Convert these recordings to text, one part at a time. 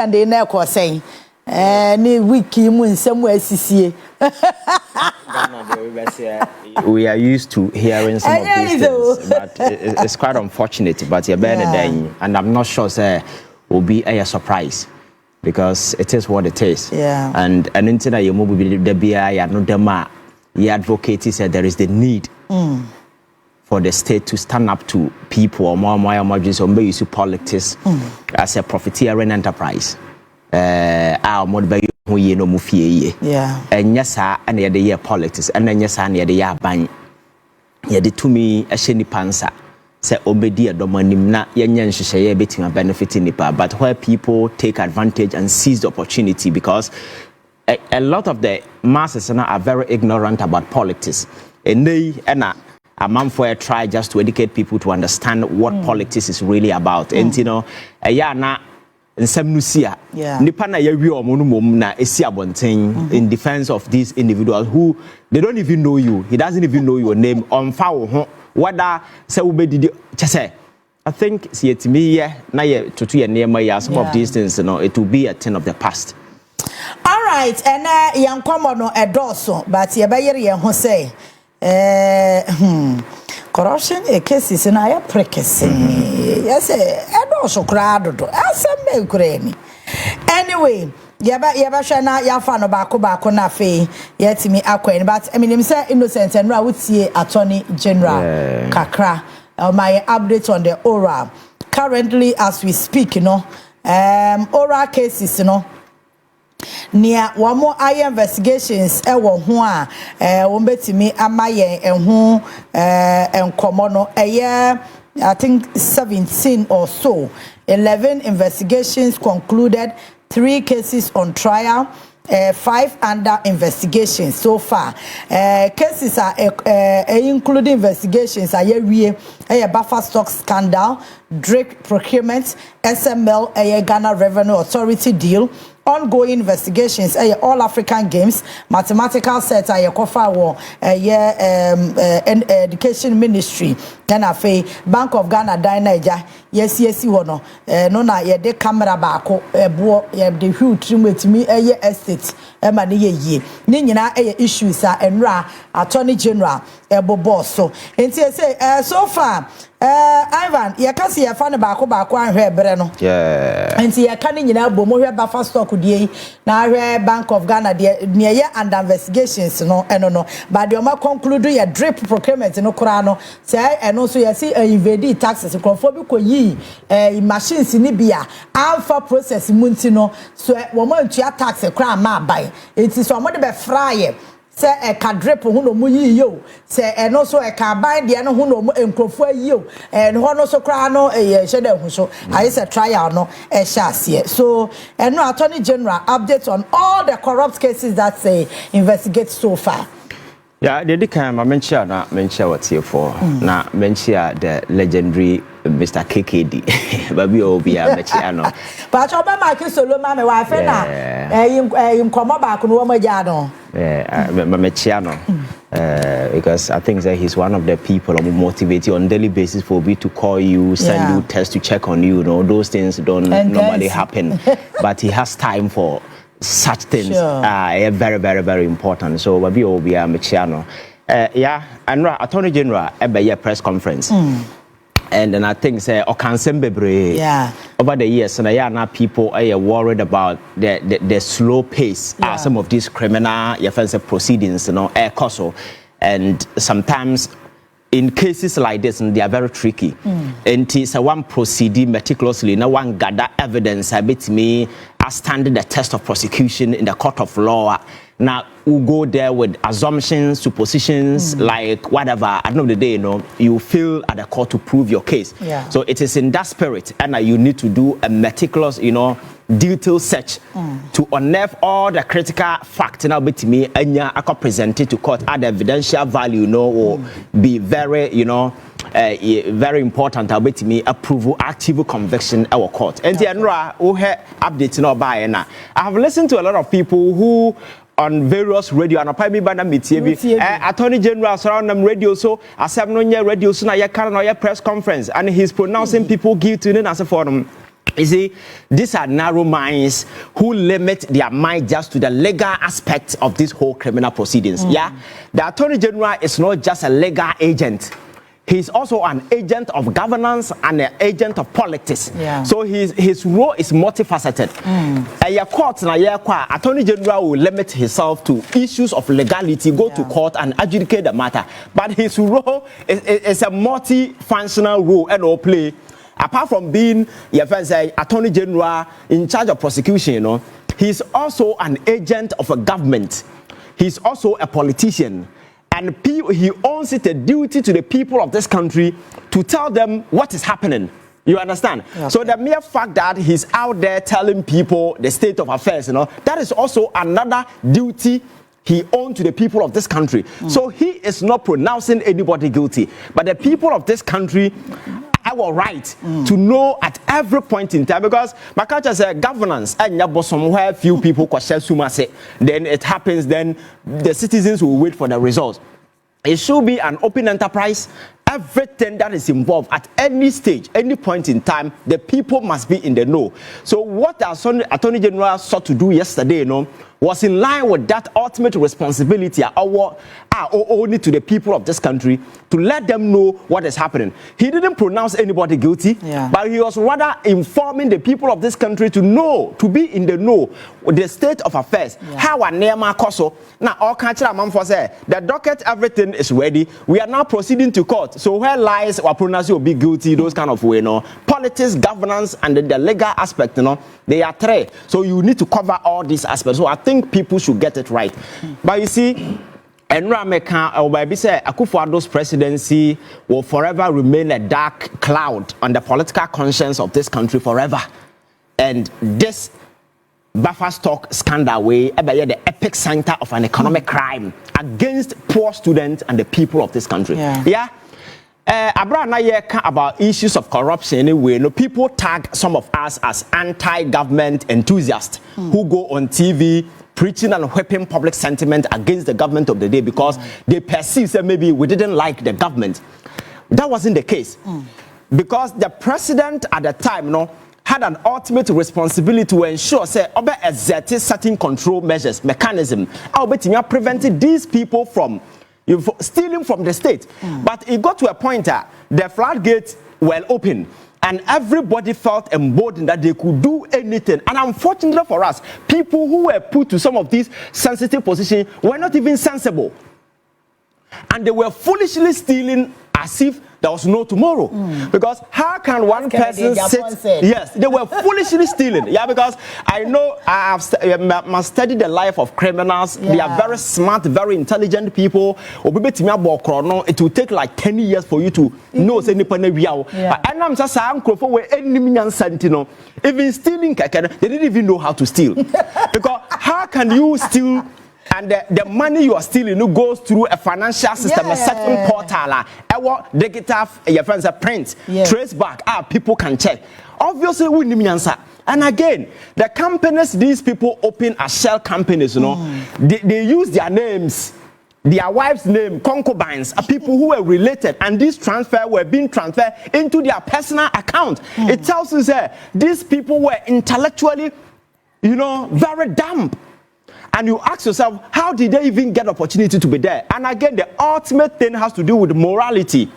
and they never say any wiki moon somewhere CCA. We are used to hearing some of these things, but it's quite unfortunate. But you're better than, and I'm not sure say will be a surprise because it is what it is. Yeah. And into that you move with the BI and no dema. He advocated said there is the need for the state to stand up to people or more emergencies or use politics as a profiteering enterprise. Our model we no mufie. Yeah. And yes, and the year politics, and then yes, and the year ban. Ye de to me a shiny pansa. Say obedi a domanim na yenyan share betting a benefit in nipa, but where people take advantage and seize the opportunity because a lot of the masses are very ignorant about politics. And they a man for a try just to educate people to understand what politics is really about. And you know, na Nsemnusia, nipa na yewi omo mum na esi abonten in defense of these individuals who they don't even know you. He doesn't even know your name. On foul ho whether say ubedi chese. I think see it me na ye tutu ye near ya some of these things, you know, it will be a thing of the past. All right, and young common no edoso, but ye bayer ye ho say corruption cases na ya prekese. Yes, edoso krado do. Asem Ukraine. Anyway, yaba shana ya fa no baako na fe yetimi akwen, but I mean him say innocent and ra wutie attorney general kakra my update on the oral currently as we speak, you know, oral cases, you know, near one more eye investigations ho a wombetimi amaye ho enkomono I think 17 or so. 11 investigations concluded, 3 cases on trial, 5 under investigation so far. Cases are including investigations a buffer stock scandal, Drake procurement, SML, Ghana Revenue Authority deal, ongoing investigations, all African games, mathematical set, kofa war, education ministry, Ghana Bank of Ghana Dinaja, yes, no na ye de camera baako ebo ye de huge trim with me estate ma ne ye ni nyina issues enra attorney general ebo boss so enti say so far Ivan ye ka se ye fa ne baako anhwe bere no enti ye ka ne nyina bo mo hwe buffer stock die na hwe Bank of Ghana de ne ye under investigations no no but the ma conclude ye drip procurement no kura no say eno so ye see invade taxes conform bi koyi machines ni bia alpha process munti no so wo ma ntua tax kra ma buy enti so mo de be fry say e ka drip hu no mu yi yo say eno so e ka buy de no hu no enkrofo yi yo ho no so kra no ye hye da hu so I say trial no e sha se so eno attorney general update on all the corrupt cases that say investigate so far. Yeah, the time I mentioned what here for. Now mention the legendary Mr. KKD. Baby Obia Mechiano. But Obama Kisolo Mama wife na in come back no Majano. Mechiano. Because I think that he's one of the people who motivate you on daily basis for me to call you, send you tests to check on you. You know, those things don't normally happen. But he has time for such things are very, very, very important. So we will be Mechiano. And Attorney General a press conference. And then I think say over the years, and now people are worried about the slow pace some of these criminal offensive proceedings, you know, and sometimes in cases like this, and they are very tricky. And it's one proceeding meticulously, no one gather evidence. I bet me standing the test of prosecution in the court of law. Now we go there with assumptions, suppositions, like whatever. At the end of the day, you know, you feel at the court to prove your case. So it is in that spirit, and you need to do a meticulous, you know, detailed search to unearth all the critical facts. Now, bet me, and I can present it to court. Add evidential value, you know, will be very, you know, very important. I'll bet me approval, active conviction our court. And the Enra who have updates no by now. I have listened to a lot of people who on various radio and apparently by Attorney General surround them radio so as have no radio so now you can press conference and he's pronouncing people guilty in as a forum. You see, these are narrow minds who limit their mind just to the legal aspect of this whole criminal proceedings. Yeah, the Attorney General is not just a legal agent. He's also an agent of governance and an agent of politics. Yeah. So his role is multifaceted. A court Attorney General will limit himself to issues of legality, go to court and adjudicate the matter. But his role is a multi-functional role and all play. Apart from being Attorney General in charge of prosecution, you know, he's also an agent of a government. He's also a politician. And he owns it a duty to the people of this country to tell them what is happening. You understand? Okay. So the mere fact that he's out there telling people the state of affairs, you know, that is also another duty he owns to the people of this country. So he is not pronouncing anybody guilty, but the people of this country have a right to know at every point in time, because my culture says governance and somewhere few people question sumase, then it happens, then the citizens will wait for the results. It should be an open enterprise. Everything that is involved at any stage, any point in time, the people must be in the know. So what our Attorney General sought to do yesterday, you know, was in line with that ultimate responsibility only to the people of this country to let them know what is happening. He didn't pronounce anybody guilty, but he was rather informing the people of this country to know, to be in the know with the state of affairs. How our name koso now all country among for say the docket, everything is ready. We are now proceeding to court. So where lies or pronounce will be guilty, those kind of way, you know, politics, governance, and the legal aspect, you know, they are three. So you need to cover all these aspects. So I think people should get it right. But you see, Akufo-Addo's presidency will forever remain a dark cloud on the political conscience of this country forever. And this buffer stock scandal way the epic center of an economic crime against poor students and the people of this country. About issues of corruption anyway. No, people tag some of us as anti-government enthusiasts who go on TV preaching and whipping public sentiment against the government of the day because they perceive that maybe we didn't like the government. That wasn't the case. Because the president at the time, you know, had an ultimate responsibility to ensure say exerted certain control measures, mechanism, prevented these people from stealing from the state. But it got to a point that the floodgates were open and everybody felt emboldened that they could do anything. And unfortunately for us, people who were put to some of these sensitive positions were not even sensible. And they were foolishly stealing as if there was no tomorrow. Because how can one person sit? Yes, they were foolishly stealing. Yeah, because I know I have studied the life of criminals. They are very smart, very intelligent people. It will take like 10 years for you to know. And I'm just saying, even stealing, they didn't even know how to steal. Because how can you steal? And the money you are stealing goes through a financial system, a certain portal, digital, your friends are print, trace back, people can check. Obviously, we need answer. And again, the companies these people open as shell companies, you know, they use their names, their wife's name, concubines, people who were related, and these transfers were being transferred into their personal account. It tells us that these people were intellectually, you know, very dumb. And you ask yourself, how did they even get opportunity to be there? And again, the ultimate thing has to do with morality.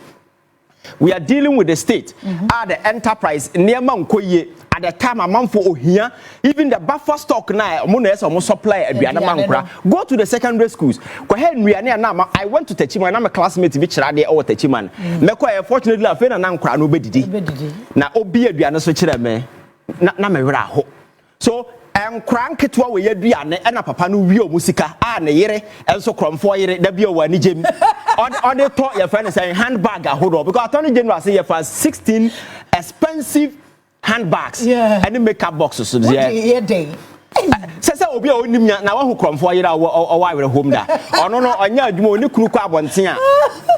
We are dealing with the state, the enterprise, at the time a man for here, even the buffer stock now, supply go to the secondary schools. Go ahead, I went to Techiman, I'm a classmate which are there or Techiman. Fortunately, I found an uncle nobody. Now, Obi, you are not switching me. So, and crank it we ye duane and a papa no wi omusika na yere enso kromfo yere da bia wani jem on the talk your friend saying handbag ahodo because Attorney General say you for 16 expensive handbags and makeup boxes so there day say obi a onim na wa hu kromfo yere o wa were home da ono no onya adwuma oni kuru kwa abonten a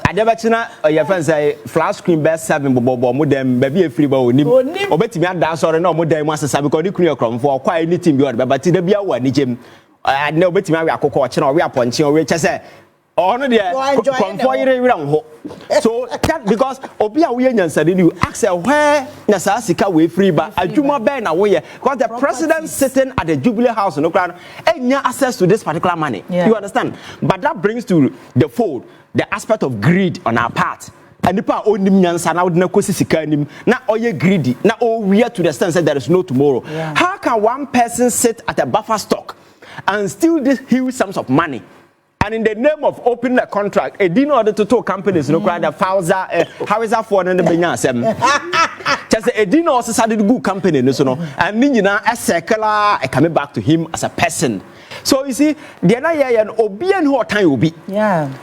adebachina your friend say flash screen best 7 bobo modem ba bia free ba onim obetimi ada sore na modem mu asesa because oni kuru kromfo kwa anything bi o da but da bia wa ni jem na obetimi awe akokọ o che na o we aponchen o we che say no there so that because obia we nyansa you ask where na sa sika we free ba adwuma be na we because the president sitting at the Jubilee House no crowd enya access to this particular money. You understand, but that brings to the fold the aspect of greed on our part. And if onim nyansa na wode na kosi sika nim na oye greedy na o wear to the extent that there is no tomorrow. How can one person sit at a buffer stock and steal this huge sums of money? And in the name of opening a contract, a dinner order to two companies, no crowd, how is that for an just a dinner also started good company, and Nina a circular, coming back to him as a person. So you see, the other year and Obian who time will be.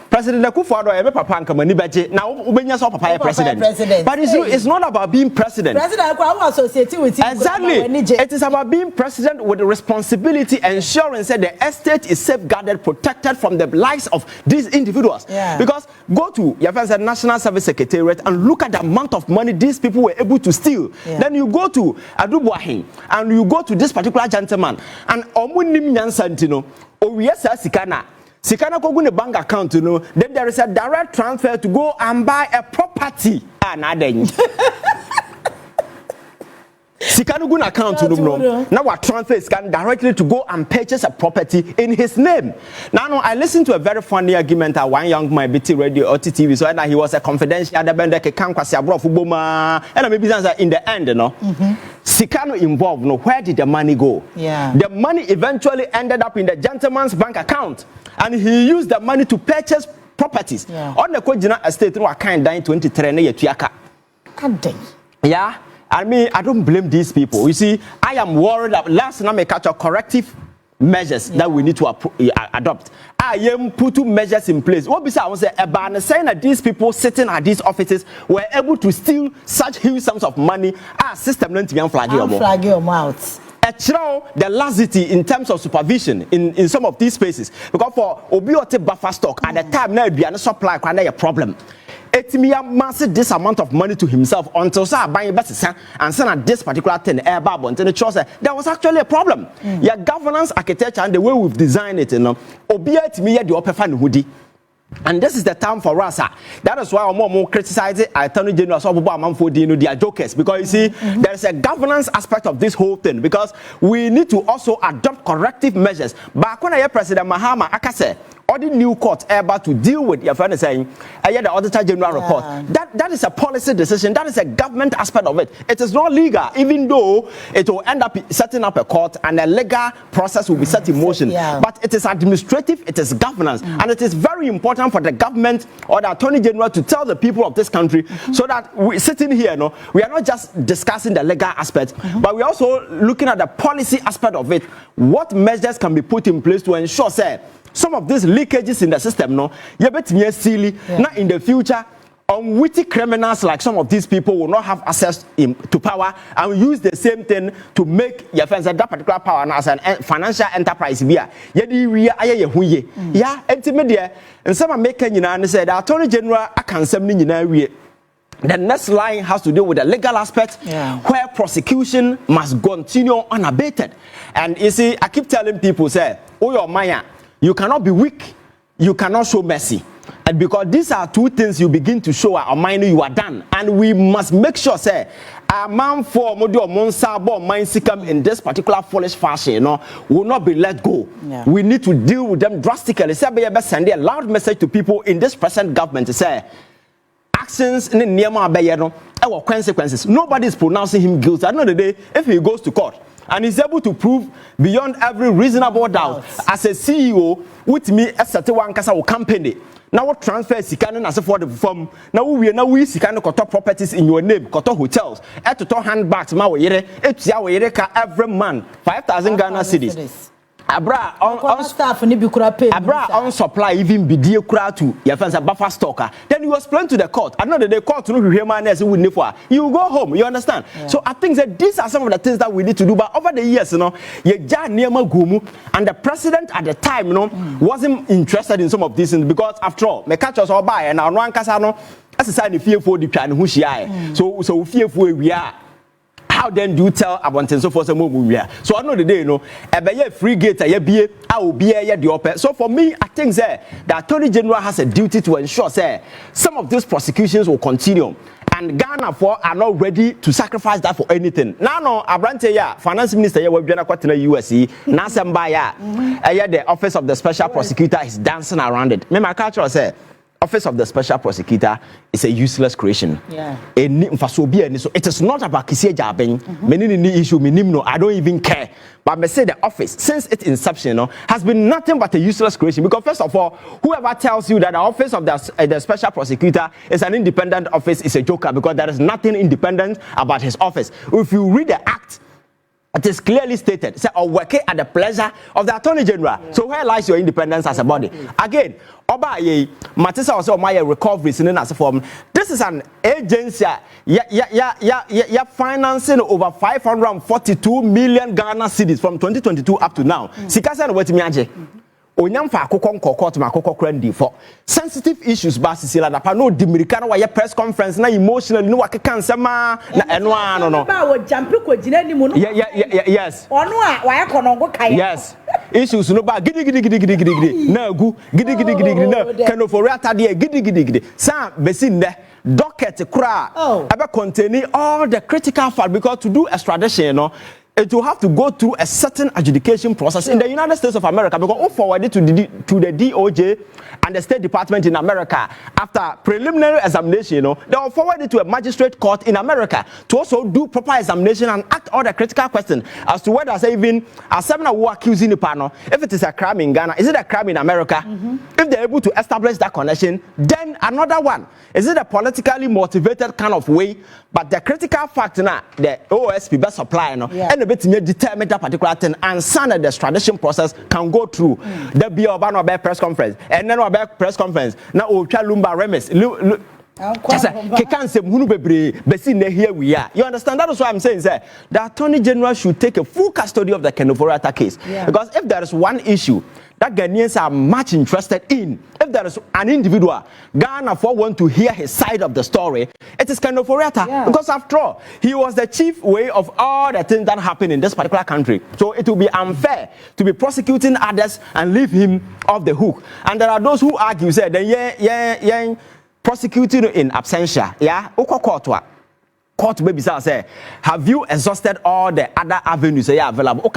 President Akufo-Addo ebe papa nka mani beje na ubenya so papa president. But it's not about being president. President Akufo associated with him. Exactly. It is about being president with the responsibility ensuring that the estate is safeguarded, protected from the lives of these individuals. Because go to your National Service Secretariat and look at the amount of money these people were able to steal. Then you go to Adubuahin and you go to this particular gentleman and omunim nyansantino oyesa sikana go in the bank account, then there is a direct transfer to go and buy a property. Sikano go account now what transfer is directly to go and purchase a property in his name. Now I listened to a very funny argument at one young man BT radio or TV, so that he was a confidential and maybe in the end, Sikano involved, where did the money go? The money eventually ended up in the gentleman's bank account, and he used the money to purchase properties. On the Kojina estate, I can't die in 2023. I mean, I don't blame these people. You see, I am worried that last time I catch a corrective measures that we need to adopt. I am putting measures in place. What besides I was saying that these people sitting at these offices were able to steal such huge sums of money. Our system learned to be unflagging out. The laxity in terms of supervision in some of these spaces. Because for Obiote buffer stock at the time now be a supply a problem. Etimia massive this amount of money to himself until say buying better and send at this particular thing air bubble until the trust there was actually a problem. Your governance architecture and the way we've designed it, obia etimi the upper fan hoodie. And this is the time for us. That is why I'm more criticizing Attorney General for their jokers, because you see there is a governance aspect of this whole thing, because we need to also adopt corrective measures. Back when I hear President Mahama Akase or the new court able to deal with your friend saying the Auditor General report. That is a policy decision. That is a government aspect of it. It is not legal, even though it will end up setting up a court and a legal process will be set in motion. But it is administrative, it is governance, and it is very important for the government or the Attorney General to tell the people of this country so that we sitting here, we are not just discussing the legal aspect, but we're also looking at the policy aspect of it. What measures can be put in place to ensure, say, some of these leakages in the system, now in the future, unwitting criminals like some of these people will not have access to power and use the same thing to make your friends that particular power as a financial enterprise. And some making and said the Attorney General the next line has to do with the legal aspect, where prosecution must continue unabated. And you see, I keep telling people, say, oh, your Maya, you cannot be weak, you cannot show mercy. And because these are two things you begin to show our mind you are done. And we must make sure, say, a man for Modio Monsabo mind sikam in this particular foolish fashion, will not be let go. We need to deal with them drastically. Say, send a loud message to people in this present government to say, actions in the near our consequences. Nobody is pronouncing him guilty. At the end of the day, if he goes to court and is able to prove beyond every reasonable doubt as a CEO with me as one company. Now what transfer sikano as for the firm. Now we sikano koto properties in your name, koto hotels, to handbags every month 5,000 Ghana cedis. Abra on supply even be dear crowd to your fans a buffer stocker. Then you explain to the court. Another the court to know you go home. You understand? So I think that these are some of the things that we need to do. But over the years, and the president at the time, wasn't interested in some of these things because after all, me catch us all by and our one casano as a sign of fear for the plan who she so fearful we are. how then do you tell Abonten so for some more? So I know the day, you know, a free gate, I will be the open. So for me, I think that the Attorney General has a duty to ensure some of these prosecutions will continue. And Ghana are not ready to sacrifice that for anything. Now, no, Abrante, Finance Minister, we're going to go to the USC. Now, the Office of the Special Prosecutor is dancing around it. Me, my culture say, Office of the Special Prosecutor is a useless creation. Yeah. So it is not about Kissi Agyabeng. Many issue, I don't even care. But I say the office, since its inception, has been nothing but a useless creation. Because first of all, whoever tells you that the Office of the Special Prosecutor is an independent office is a joker, because there is nothing independent about his office. If you read the act, it is clearly stated, say, or working at the pleasure of the Attorney General. Yeah. So where lies your independence as a body? Again, Oba Matisa also my recovery in as a form. This is an agency. Financing over 542 million Ghana cedis from 2022 up to now. Sikasa no wetimi age. Onyamfa akokon court ma akokon krandi for sensitive issues basis la na no dimirika na why press conference na emotional no wakeka nsema na eno ano no ba wo jampi ko gina ni mu no yes ono a why konongo kai yes issues no ba gidi na agu gidi na kano for atade gidi sa besi nde docket kura ebe containing all the critical facts, because to do extradition, you know, it will have to go through a certain adjudication process in the United States of America, because we forwarded to the DOJ and the State Department in America. After preliminary examination, you know, they will forward it to a magistrate court in America to also do proper examination and ask all the critical questions as to whether even a seminar who accusing the panel, if it is a crime in Ghana, is it a crime in America? If they're able to establish that connection, then another one, is it a politically motivated kind of way? But the critical fact now, the OSP best supply, you know, and a bit to determine that particular thing, and son of the extradition process can go through. There be a press conference, and then a press conference. Now, Lumba Remes. Here we are. You understand? That is why I'm saying that the Attorney General should take a full custody of the Kenoforiata case. Because if there is one issue that Ghanaians are much interested in, if there is an individual Ghana for want to hear his side of the story, it is Kenoforiata. Because after all, he was the chief way of all the things that happen in this particular country. So it will be unfair to be prosecuting others and leave him off the hook. And there are those who argue, say, that prosecuting in absentia, court baby say, have you exhausted all the other avenues available?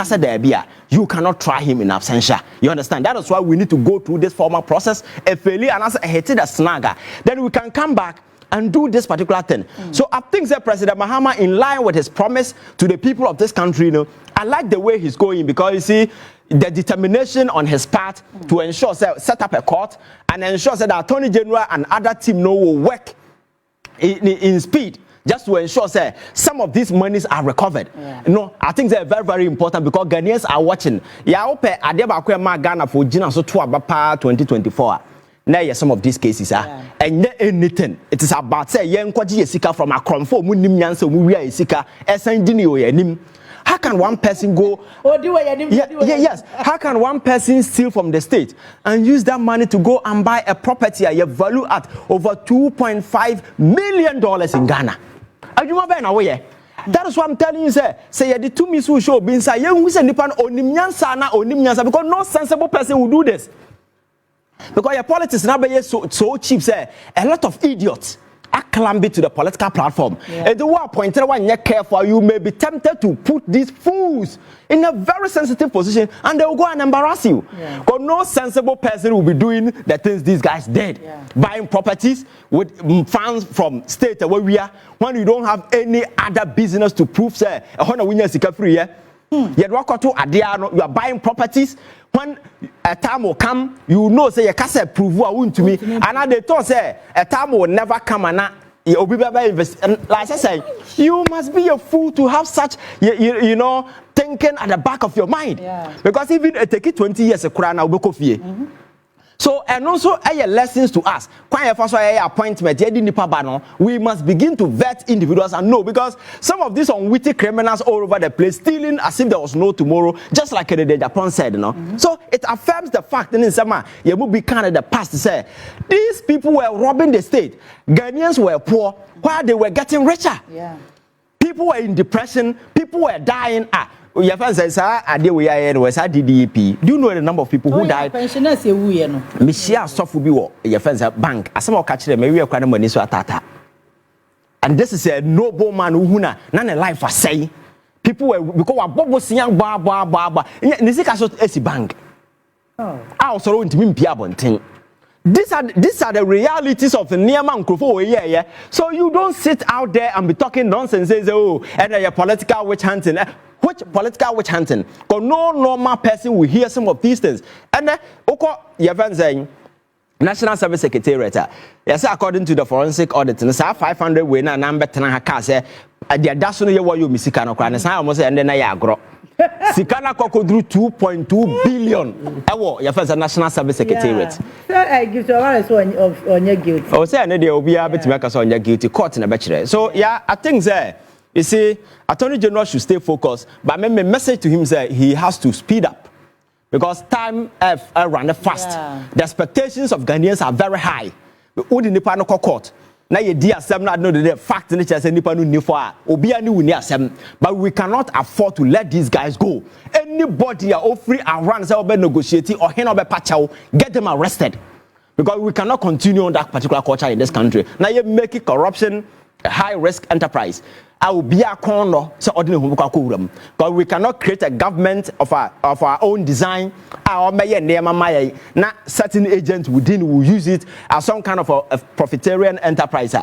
You cannot try him in absentia. You understand? That is why we need to go through this formal process. If failure and as a hated a snagger, then we can come back and do this particular thing. So I think that President Mahama, in line with his promise to the people of this country, you know, I like the way he's going, because you see the determination on his part to ensure set up a court and ensure that the Attorney General and other team will work in speed, just to ensure some of these monies are recovered. No, I think they're very, very important, because Ghanaians are watching. Ghana for Gina so 2024. Now, some of these cases are and anything. It is about young Sika from a cromfo, how can one person go? Yes. How can one person steal from the state and use that money to go and buy a property at value at over $2.5 million in Ghana? Are you aware? That is what I'm telling you, say the two miss who show being say who say nipan onimnyansa, because no sensible person will do this. Because your politics now be so cheap, say a lot of idiots are climbing to the political platform. And the one pointed when you're careful, you may be tempted to put these fools in a very sensitive position, and they will go and embarrass you. Because no sensible person will be doing the things these guys did. Buying properties with funds from state where we are, when you don't have any other business to prove, say, you are buying properties. When a time will come, you know, say, you can't prove what to me. And they thought, say, a time will never come, and you'll be invest. And like I say, you must be a fool to have such, you know, thinking at the back of your mind. Because even it take 20 years to cry now, so, and also lessons to us. Appointment, we must begin to vet individuals and know, because some of these unwitting criminals all over the place stealing as if there was no tomorrow, just like the Japan said, you know. So it affirms the fact that in summer you will be kind of the past to say these people were robbing the state. Ghanaians were poor while they were getting richer. People were in depression. People were dying. Your friends say, "Sir, we are was DDP." Do you know the number of people who died? Pensioners say we no. Mishia suffer bi wo your friends bank. Asema catch them. We are kwani money so atata. And this is a noble man who na a life for say. People were because we bobo siang ba. Nisika so esi bank. Oh. Also want to be abonting. These are the realities of the near man. So you don't sit out there and be talking nonsense. Say, oh, and your political witch hunting. Which political witch hunting? Because no normal person will hear some of these things. And then, your friend saying, National Service Secretariat. Yes, according to the forensic audit, and 500 we na number 10 ha say, the dasono ye wo you misika no kra. Na almost and then I agro. Sikana kokodru 2.2 billion. Ewo your first National Service Secretariat. So I give to on your guilty. Oh, say na dey obi a beti make us on your guilty court na be kire. So yeah, I think say you see Attorney General should stay focused, but my message to him say he has to speed up because time run fast. Yeah. The expectations of Ghanaians are very high. Who the nipa no court. Na ye di asem na no the fact ni chese nipa no ni for obi ani wuni asem, but we cannot afford to let these guys go. Anybody are free and run say obe negotiate or hen obe pachaw, get them arrested, because we cannot continue on that particular culture in this country. Now you make it corruption a high risk enterprise. I will be a corner so ordinary because we cannot create a government of our own design. Our mayor na certain agents within will use it as some kind of a profiteering enterprise.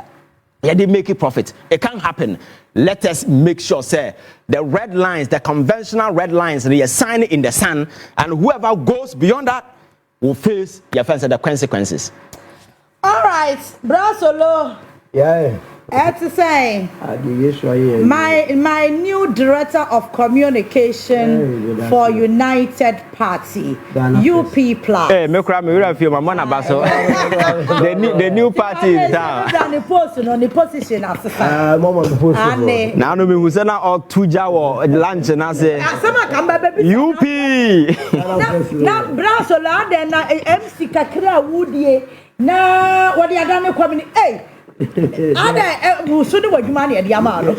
Yeah, they make it profit. It can't happen. Let us make sure, say, the red lines, the conventional red lines, they are signed in the sand, and whoever goes beyond that will face the consequences. All right, Brasolo. Yeah. That's the same. My new director of communication for United Party, UP Plus. Hey, me cry me feel my man abaso. The new party is down. The post on the position as now no me who say na all tuja or lunch na say UP. Na Brasola then na MC kakra wudie na what they done community. Hey. Ada so de wadwuma na de ama no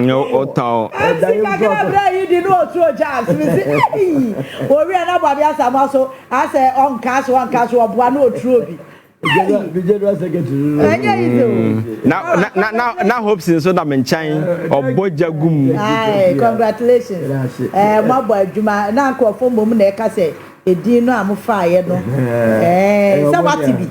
no otan bra yi di no otro jazz we say o wi na ba bia sama so I say on cash oboa na otro bi now hopes so na menchan oboja gum. Congratulations my boy adwuma na akofo mom na e ka say edi no amufa no sabati bi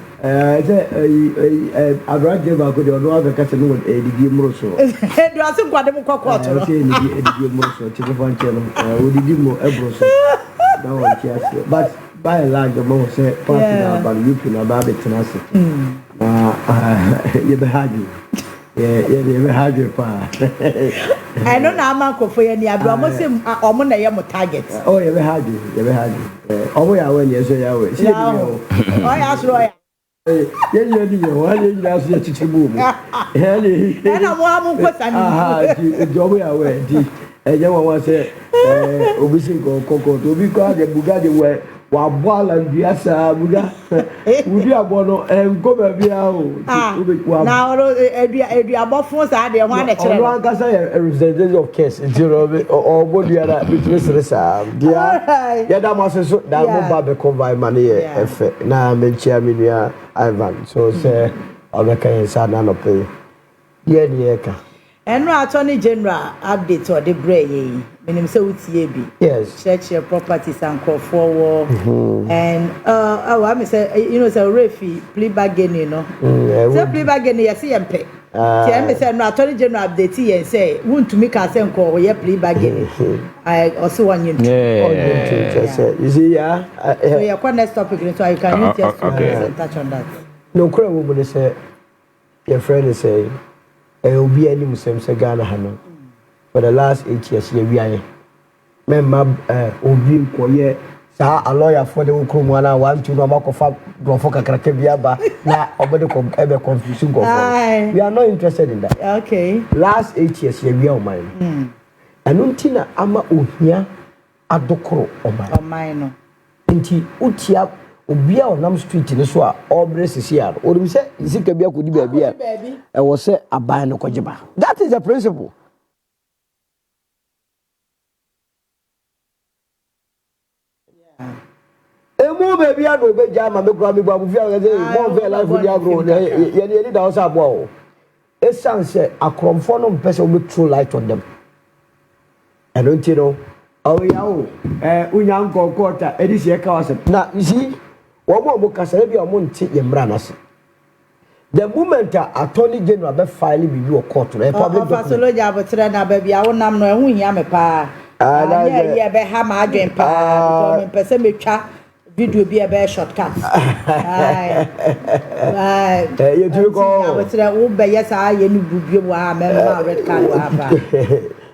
abrage ba ko de ono aka se no edidi mro so do aso kwade mo kokot no edidi mro so ti ko fanche no odidi mo ebro so na o ti ase but by and large the mo say party na ba UP na ba betina se ye be haju ye be haju pa no na ama kofo ye ni abro mo se omo na ye mo target oh ye be haju omo ya we ye so ya we si o ya so ya ye di yo wa ye na so ya chichibu mu na mo amu ko sani jobo ya we di je wa say obisi ko to bi ko ade buga de we wa boala biasa buga udi abono go ba bia o na oro edua fun sa de ho na kire no anga say a representative of case zero or body ara business resa dia ya da mo so da mo ba be convoy man ye efe na me chia me nua Ivan so say obeka sa na no pay ye ni eka eno Attorney General update or the bray menim say utie bi yes church properties and call forward and I me say you know say refi plea bargaining no say plea bargaining yes yempe say me say no Attorney General update yen say want to make us enko ye plea bargaining I also want you to you see so your next topic so you can use just touch on that no cry we will say your friend is saying obi ani musem se Ghana hano for the last 8 years ye wiaye memma obi nkoye sa a lawyer for the ukromu ana 1 2 no makofa brofo kakraka bia ba na obede kom ebe confusion go for we are not interested in that okay last 8 years ye wia o man anu ntina ama ohia adokoro o man no nti utia obia onam street ni so a obre sisi a o dem say isika bia kodi baabi a e wo say aban no kogeba. That is the principle. Emu baby a no be jama me kura me babu fi a say mo ve life di agro ye ni da o sa bo o. E san say akromfo no mpese o be true light on them. I don't know. Oh yeah, unyan kokota edisi e ka wase. Na you see Omo kasa bi omo nti yemra nase. The moment attorney general be file bibi o court no public fasology abotre na ba bia wonam no ehun hia me pa. Yeah, be ha ma adwen pa. Me pese metwa video bi e be shortcut. You do go. Abotre wo be yesa ye ni bubie wa me red card wa ba.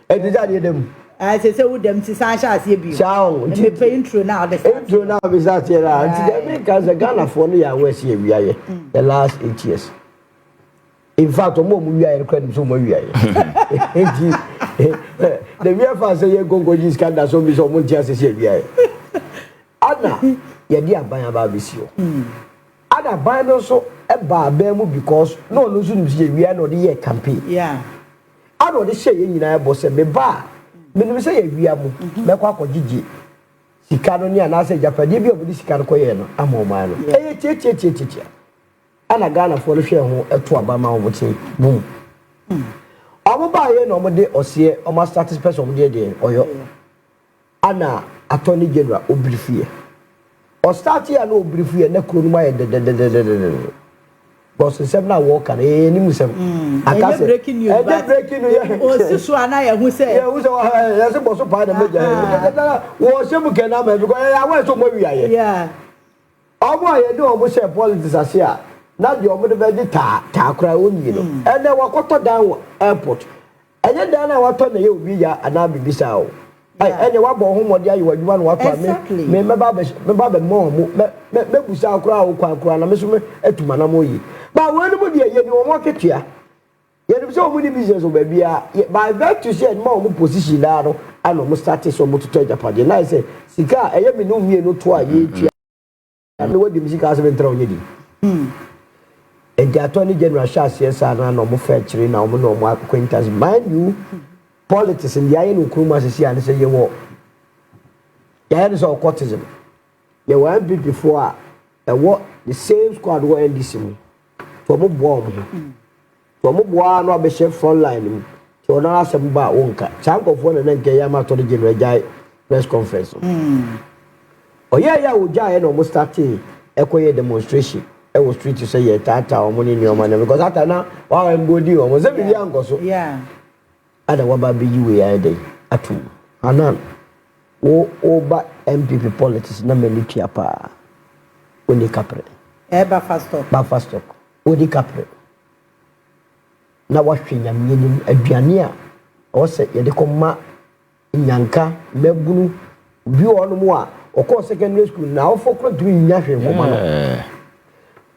E di ja dem. I say who them to Sasha as you be. Sound. Me pay intro now. The intro now is that here. Because the Ghana for me, I was here. We are the last 8 years. In fact, we are credit so much. The real fans say you go this scandal so be so much just say we are. Anna, you dey buy about this year. Anna buy no so e ba mu because no so we are not the year campaign. Yeah. I know this say you nyina boss me ba. Me say ye wia mu me kwa akogigi sika no ni ana say japade bi obodi sika no koye no amoma no tie ana Ghana for hwe ho eto aba ma wo tie boom omo ba ye no mo de ose o ma start person mo de oyo ana attorney general obrifie o start ya no obrifie na kro no ma ye de boss sem na work and any musem akase breaking news o siso ana ye hu say ya say boss pa na meja wo se mu ke na me because ya wa so mo wi aye yeah omo aye de omo say politics ase a na de omo de be ta kra oni no e na wakoto down airport enye dan na wato na ye obi ya ana bibisa o enye wa bo ho mode aye wadwuma na wato me ba be mo me busa kra o kra na me so me etuma na mo yi ba wonu mu de ye ni omo ketua ye ni so mu ni business o ba bia by that to say mo mo position da no ana mo start so mo to Japan na say sika eye me no mie no to a ye tua na wodi mi sika asebe ntra onye di and the attorney general shas yes na no mo fa chiri na mo no mo acquaintance mind you politics in the aye no kuruma sisi an say ye wo ya ni so courtism ye wa MPP before what the same squad wo NDC mu to mo bo mo to mo bo no be chef front line mu to na asem ba wonka chankofo na nke ya ma attorney general jai press conference oya ya wo jai no mo start ekoye demonstration e wo street say ye tata o mo ni ni o ma na because ata na wa mbodi o mo se bi ankoso yeah ada wa ba bi we ya dey atu anan wo oba MPP politics na melitua pa oni kapre ba fast talk oni kapre na wa hwenya myenim aduane a o se ye de koma nyanka mabunu bi onu mu a o ko secondary school na o fokro du nya hwe ngoma no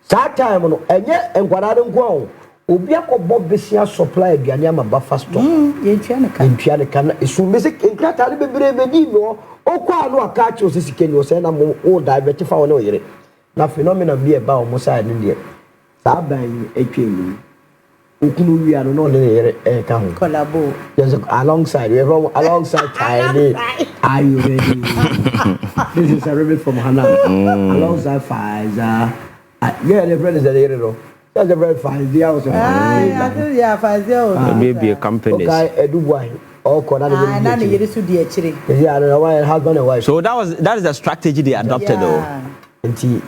that time no enye enkwara de nko a obi akobọ besia supply aduane ama ba fast talk ye ntwa ne kan esu basic inkrata de bebre bedi no okwa no aka chi osisi ni o se na mo o divert fa wona oyere na phenomenon bi e ba o mo side ne de sa ban etwenu okunu wi ano no ne yere ka ho collabo just alongside we from alongside China are you ready this is a remix from Hana alongside Pfizer yeah the friend is there no that's a very fine deal also yeah Pfizer maybe a company okay edubwa yeah husband and wife so that is the strategy they adopted though nti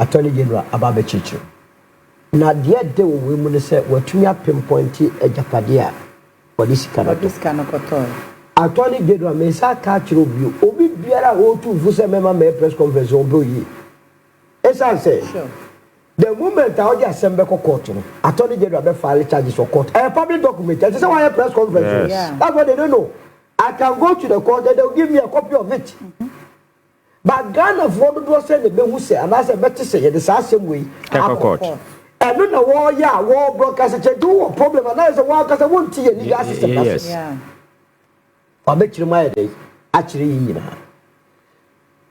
attorney general ababe chichi na dia de we mu ne se watumi pinpoint ejapade a police kana koto attorney general me sa ka chiro bio obi biara o tu fu se mema me press conference on bro yi esa say the moment I just send back court, attorney general be file charges for court. A public document. That's why I press conference. Yes. That's what they don't know. I can go to the court and they'll give me a copy of it. But Ghana for the say the who say and I say better say the same way. Court. And no no war yeah war broadcast do a problem and I say war because I won't see any assistant. Yeah. For make you my day actually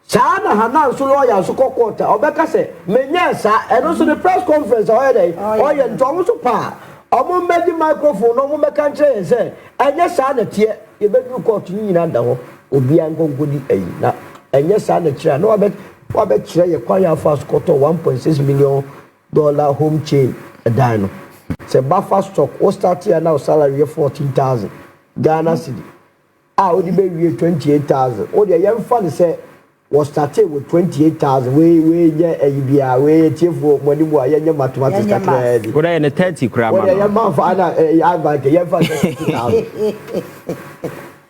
Sana Hanan so lawyer so quarter obeka say menya sa and also the press conference and Thomas pa omo medi microphone omo meka nche say enye sa na tie ye be du court ni na da ho obi an gonkodi ayi na enye sa na kira na wabe kira ye kwa ya fast quarter $1.6 million home chain dan no say buffer stock o start here now salary 14,000 Ghana cedi o di be wie 28,000 o de yem fa say was started with 28,000 we bia we tiefo money mo ayenye mathematics kakra go dey na 30 kra ma ya man fa na Ivan Kyei yem fa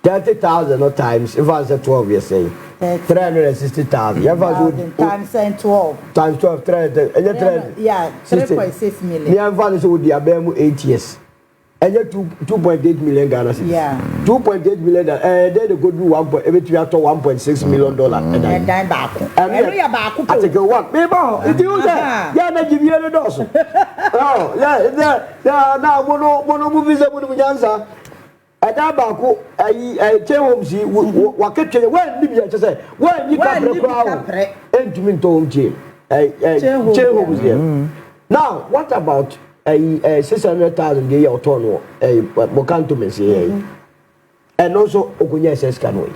30,000 no times if I say 12 you say 360,000 yem fa times 12 times 12 3.6 million yem fa so di abem 8 years and 2.8 million Ghana cedis. Yeah. 2.8 million. Then they go do $1.6 million. And then back. And I take a one. Maybe it is that. Yeah, they give you a dose. Oh, yeah. Now, mono movies are going to answer. And that back, I tell him, see, what can you when Libya to say, when you come to the crowd, and to me to home jail. Now, what about 600,000 a year autonomo Mokanto Messi and also Okunya SS Kanoi.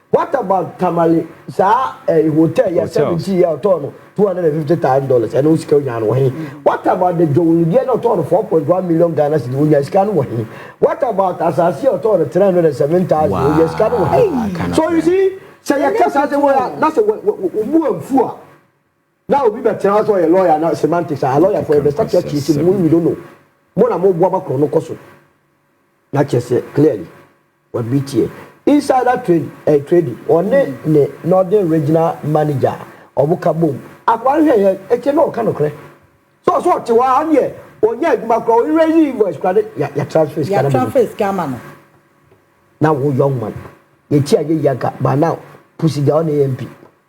What about Tamale Sa a hotel ya 70 year autonomo $250,000 and Oscar Yan? What about the Jolian autonomo 4.1 million Ghana cedis scan? What about Asasi autonomo 307,000 scan? So you see, say a case as a way, that's a woman. Now we better also a lawyer now semantics a lawyer for the structure case we don't know. Mona mo boaba kono koso. Na chese clearly what BTA insider trading on the northern regional manager obuka boom. Akwa here e che no kan okre. So ti wa anye onya aduma kro we raise invoice credit ya transfer scam no. Now we young man. Ye ti aye yaka but now pussy down AMP.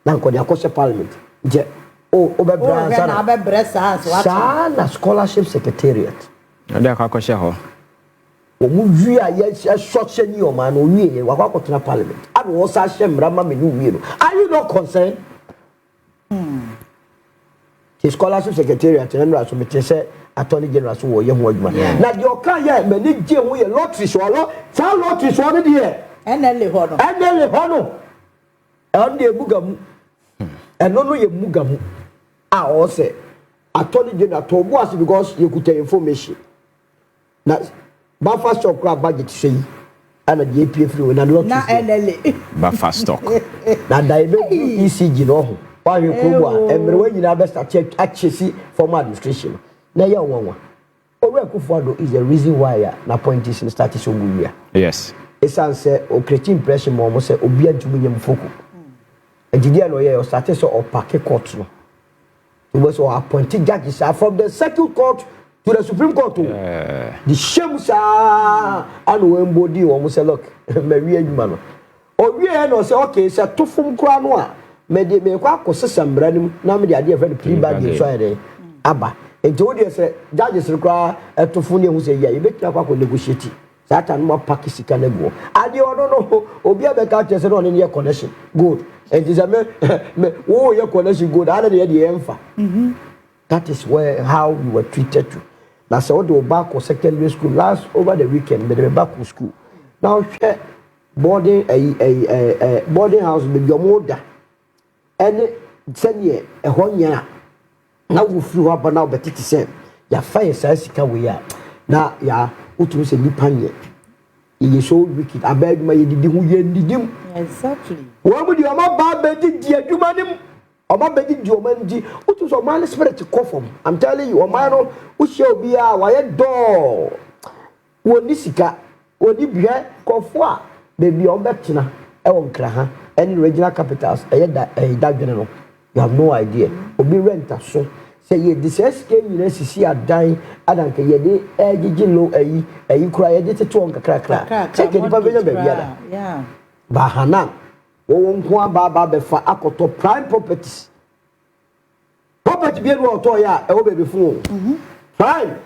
Now ko dey akose parliament. Je Sana scholarship secretariat. And they are question ho. We are yes, short senior man, we are parliament. I was a shame, Rama Minu. Are you not concerned? The scholarship secretariat and Rasumite said, Attorney General, so young woman. Now your car, yeah, many dear, we a lottery swallow, tell lottery swallow here. And then the honor. And then the honor. And the Mugamu. And no, you Mugamu. I also Attorney General told us because you could tell information. Now, buffer stock budget say, and a JPF free when I don't know. Buffer stock. Now, diabetes ECG, no. Why you come and when you never start check actually former administration. Now, you want one. Is the reason why na point is in status of yes. It's answer or create impression, Momo say, Obia to me, Foku. And the dear lawyer started so or packet court. It was appointed judges from the second court to the Supreme Court. The shame, sir, and when body almost say, look, Maria Jumano. Or we no say, okay, it's a two from Cranoa. Made me quack or some brand, now the idea of very pre-bag Friday. Abba. And told you, say, judges require a Tofuni who say, yeah, you better negotiate. That and more Pakistan can go. I don't know, Obia Becca said on in your connection. Good. And this is oh, your connection good. I didn't the empha. That is where how you were treated to. Now, so the back of secondary school last over the weekend, but the back of school. Now, boarding a boarding house with your mother. And send ye a 1 year. Now we flew up and now, but it is same. Ya fire says, we are now, ya, what was a nipanye. He is so wicked. I beg my did him. Exactly. What would you about bedding dear humanim? About bedding your man, what was a man spirit to cough? I'm telling you, a man who shall be a wire door. When Nisica, when you be here, cough, baby on Bettina, Ewan Kraha, any regional capitals, a general. You have no idea. Will be renter so. Say ye this SK see a dying and ye low a you cry edited to crack. Take it, yeah. Bahana, won't Baba for Akoto prime properties. Property be able to ya, a baby fool. Prime.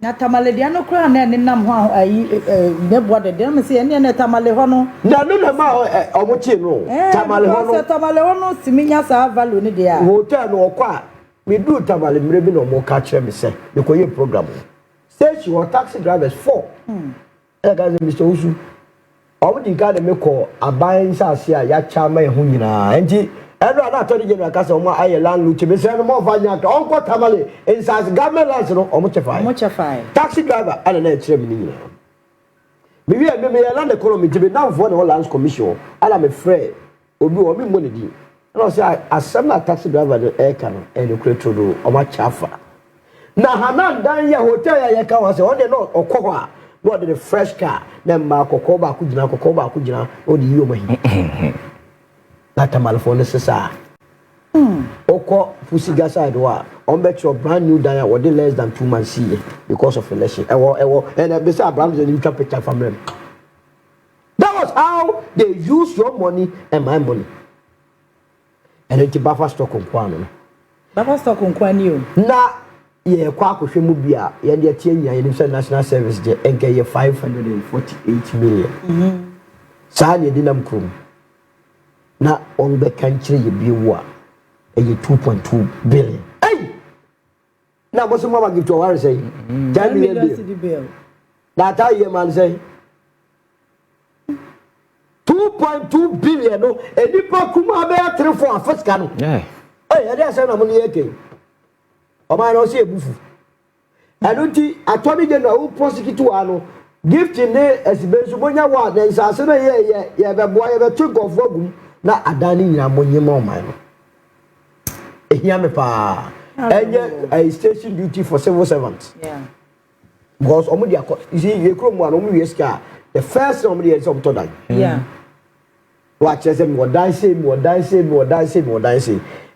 na tamale dia no kura na nenam ho ayi neboa de dem se ene na tamale ho no na no na ma omochi no tamale ho no tamale ho no siminya sa value ni dia hotel no okwa me do tamale mre bi no mo ka kire me se me ko ye program say she was taxi drivers 4 e ga ze Mr. Owusu omo di ka de me ko aban sa ase a ya cha ma ho nyina enti eno ana to di general ka se omo aye landlord me se no mo fa nya ka onko tamale inside government lands no omo chefai taxi driver ana na kire me ni nyina me land economy to be now for the lands commission ana me frɛ obi o mi mo ne di no say asem na taxi driver the air can and the creator do omo chafa na hana dan ya hotel ya ka wa say on dey no okɔ a no the fresh car na ma kokɔ ba ku gina o di yo mahi na tamal for necessary okɔ Fusiga side wa on bet your brand new dan ya the less than 2 months see because of election and be say Abraham dey try picture from them. That was how they use your money and my money. And it's buffer stock on kwano. Buffer stock on kwani o. Na ye kwa kohwe mu bia ye de tie nya ye national service de enke ye 548 million. Sa ne dinam krum. Na on be kan kire ye bi wo a 2.2 billion. Hey! Na mo so mama give to war say 10 million bill. Na ta ye man say 2.2 billion no enipa kuma be 3 for afska no eh eh dey say na mo ne yake o ma no se ebufu anuti atoni je no who prosecute wa no gift ne esibensu bonya wa na nsase na ye be boa ye be think of ogum na adani nyina monyema o man no ehia me pa enye a station duty for civil servants because omo dia you see ye krom wa no mo wieska the first omo dia is omo to dan watch them what die say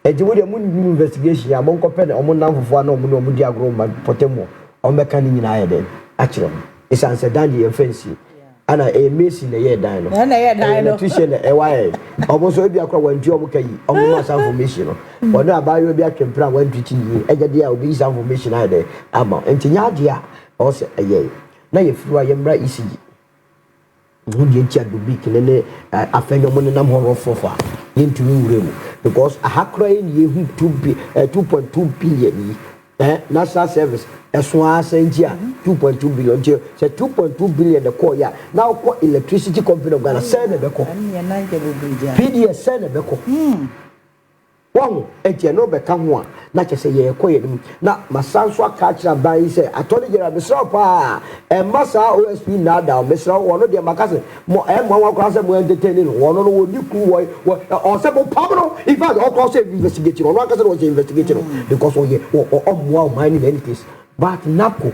eji wo de mu investigation ya mo nkopɛ de omo nan fofo na omo di agro ma potemo omo be kan nyina ya de akire it's answer dan the offense ana e mesi na ye dan no na ye dan no tuition na e wae omo so bi akwa wantu omo kai omo ma sa information no ono abayo bi atwempra wantu chi ni egade a obi sa information na de ama entinya ade a o se eye na ye fiwa ye mra ECG who chia do big nene afenyo mo nam horo fofa into uremu because a hakra ye 2.2 billion national service eso asentia 2.2 billion je say 2.2 billion the call ya now call electricity company of Ghana say na beko PDS say na beko won etie no beka ho a na che say ye koye nim na masanso aka kira ban say atoni gera besra pa masa OSP na da besra wono de makase mo mo kwa say mo entertain no wono no woni ku wo o say mo pabno in fact o ko say investigate no aka say no investigate no because o ye o mo o mine in any case but nako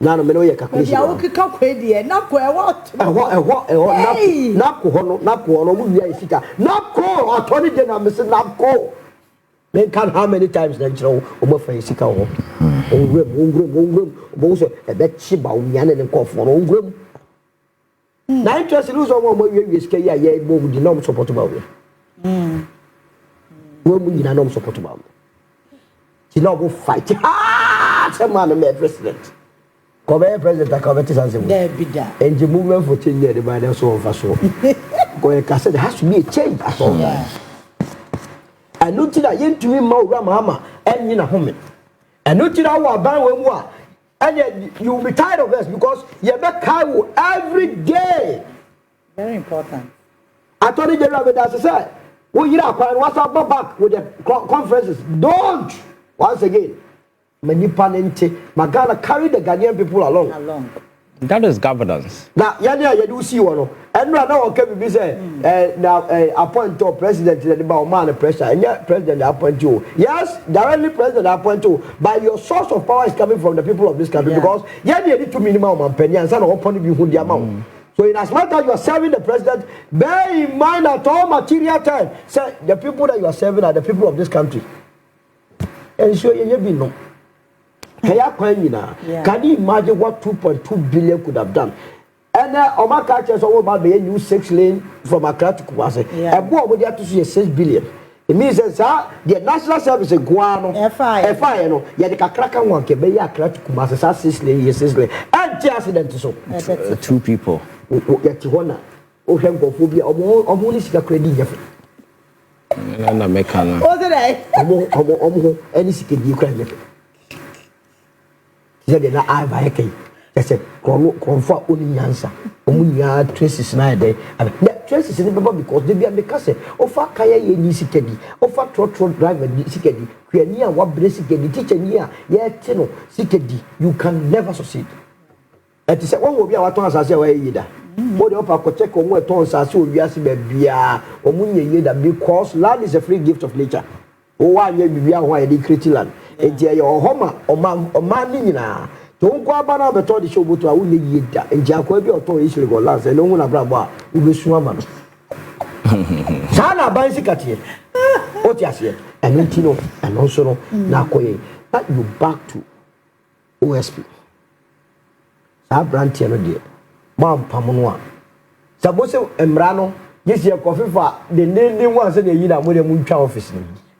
na no me no ye calculation ya wo kika kwedi nako e what nako hono mu bia isika nako atoni de na me say nako men can how many times na chiro o mo fa isika ho ongwem bo so e be chiba o nya ne nkofo no ongwem na interest lose o mo wie isika ya ye bo di no support ba we wo mu nyina no support ba ti no go fight say man me president Kobe president Akabeti Sansebu. There be that. And the movement for change the by the so for so. Go say there has to be a change at all. And no that yen to me ma mama and you na home. And no that wa ban we mu and you will be tired of us because you be kai every day. Very important. Attorney General Bedase say, "We you what's up back with the conferences. Don't once again. Many panente magana carry the Ghanaian people along. That is governance. Now you do see one and now okay be say now appoint to president the man pressure and yeah president appoint you. Yes, directly president appoint you, but your source of power is coming from the people of this country because they need to minimum and penny and some upon you who the amount. So in as much as you are serving the president, bear in mind at all material time, say the people that you are serving are the people of this country. And so you be no. Can you imagine what 2.2 billion could have done? And Omaka says, "Oh, about the new 6 lane from Accra to Kumasi. A boy would have to see 6 billion. It means that the national service is guano. FI, no. Ya the kakraka one ke be ya krat kumasa sa sisle. And the accident so. 2 people. Ya tihona. O hem go phobia omo ni sika credit ya. Na mekana. O de omo any sika di kra ya. Ti de na ai ba yake. Say konfa oni nyansa. Omo nya traces na dey. Traces in the because they be because ofa kaya ye ni sikedi ofa trotro driver ni sikedi kweni a wa bre sikedi teacher ni a ye te no sikedi you can never succeed. Et say one will be our ton asase wa yida mo de opa ko check omo ton asase o wiase ba bia omo nye yida because land is a free gift of nature. O wa nye bibia ho ye create land e je ye ohoma oma ni nyina don't go about the told the show to a woman yida and Jacobi or Toy Israel go last and no one abroad who be swimmer. Sana bicycle what you say and Antino and also Nakoye that you back to OSP. Sa brand no dear. Mom Pamonwa. Suppose Embrano, yes, your coffee for the name was in the Yida with a moon office.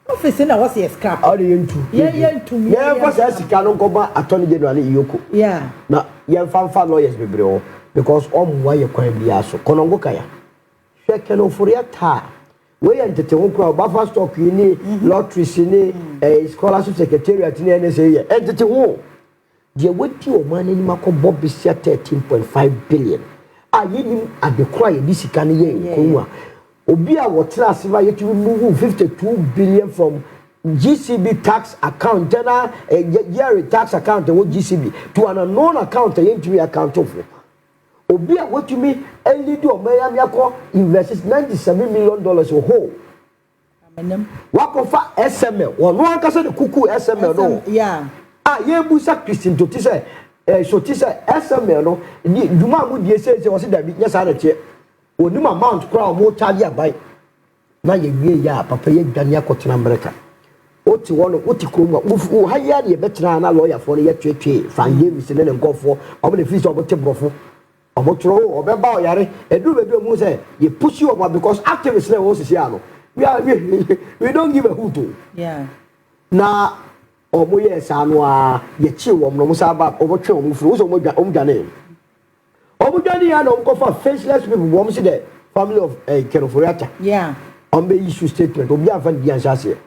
Office na what's your scrap? How do you to? Yeah, because as you cannot go back Attorney General Yoko. Yeah. Now, you fan lawyers be bro because why you can be aso. Konongo kaya. Shekeno for your tar. We entertain crowd buffer stock you need lotteries ni scholarship secretariat ni NSS. Entertain who? The what you money ni mako Bobby 13.5 billion. Ah, you at the cry this can ye. Obia wotira asiva yet you move 52 billion from GCB tax account yearly tax account GCB to an unknown account to account for. Obia what you mean only do Miami invests $97 million a whole. Wakofa SML one one kasa the kuku SML no. Yeah. Ah ye busa Christian to say so tisa SML no ni duma mu die say was da bi nya sa na che. Onima amount crowd mo charge abai na ye wie ya papa ye dwane akotena America oti wono oti kroma wo haya de betena na lawyer for ye twetwe fan ye mi ne nkofo obo the fees obo te brofo obo tro obo ba oyare edu bedu mu say ye push you over because activists na wo sisi ano we don't give a hoot. Yeah. Na obo ye sa no a ye chi wo no musa ba obo twe omo furu so omo dwane Obudani and Uncle faceless people, one see the family of Kenoforiata. Yeah. On the issue statement, Obia Van Dianchassia.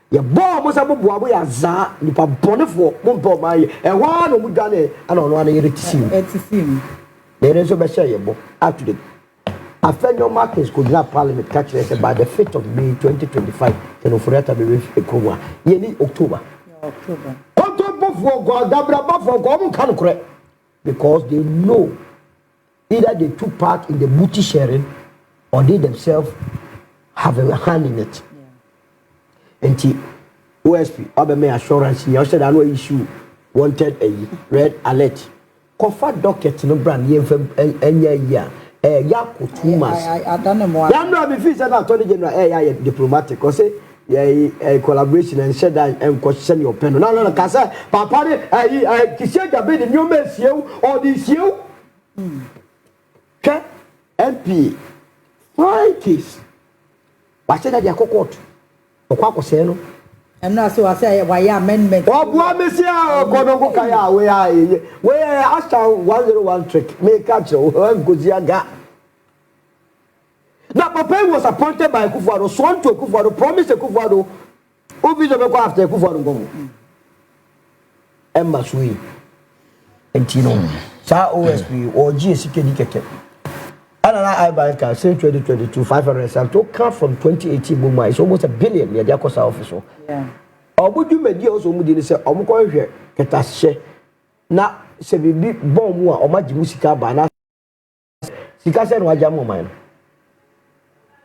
Your bomb was a boy as Za, Nipa Bonifo, Mumpo, my, and one Obudane, and on one year to see. It's a thing. There is a Bashayabo, up to the a federal markets could not parliament catch us by the 5th of May 2025, Kenoforiata be with a Kuma, yearly October. October. October for God, Dabra for God, can correct because they know. Either they took part in the booty sharing or they themselves have a hand in it. Yeah. And OSP, Obama assurance, you said I know issue wanted a red alert. Comfort docket no brand year Yako 2 months. I don't know more. I'm not if it's an attorney general diplomatic or say collaboration and said that and question your pen. No, Casa, Papa, Kissi Agyabeng the new mess you or this you. MP, fine case. But said that they are court. The Quaco Seno. And now, so I say, why amendment? Oh, boy, Monsieur, Konongo Kaya, where I asked 101 trick, make catch Goziaga. Now, Papa was appointed by Kufado, sworn to Kufado, promised to Kufado, who visited after Kufado. Emma Sui and Tino, Sa OSP or GSK. And Ivan Kyei say 2022 500 to come from 2018 Mumbai it's almost $1 billion near the office. Yeah. Obudu media also mudi say omukọ hwe ketashe na se bibi bon mu a omaji musika ba na sika se no aja mo man.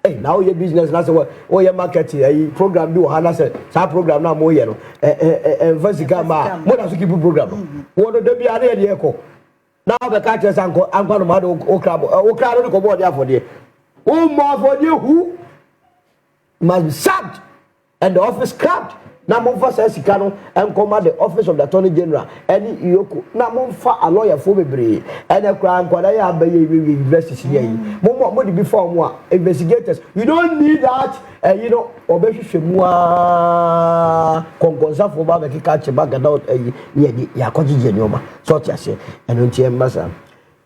Eh now your business na say what your market program bi wo ha na say sa program na mo ye no sika ma mo da so keep program. Wo do bi are dey ekọ. Now the catchers and no matter Okrabo no go there for there. Who more for you who must be sacked and the office scrapped na momfa sa sika no enkoma the office of the attorney general any iyoko na momfa a lawyer for bebre ene kra nkwada ya abaye university here mo de before mo investigators you don't need that you know obehwehwe mu a konkonsa for ba be kika che baga down ye ya kogije nyoma so ti ase eno nti embasa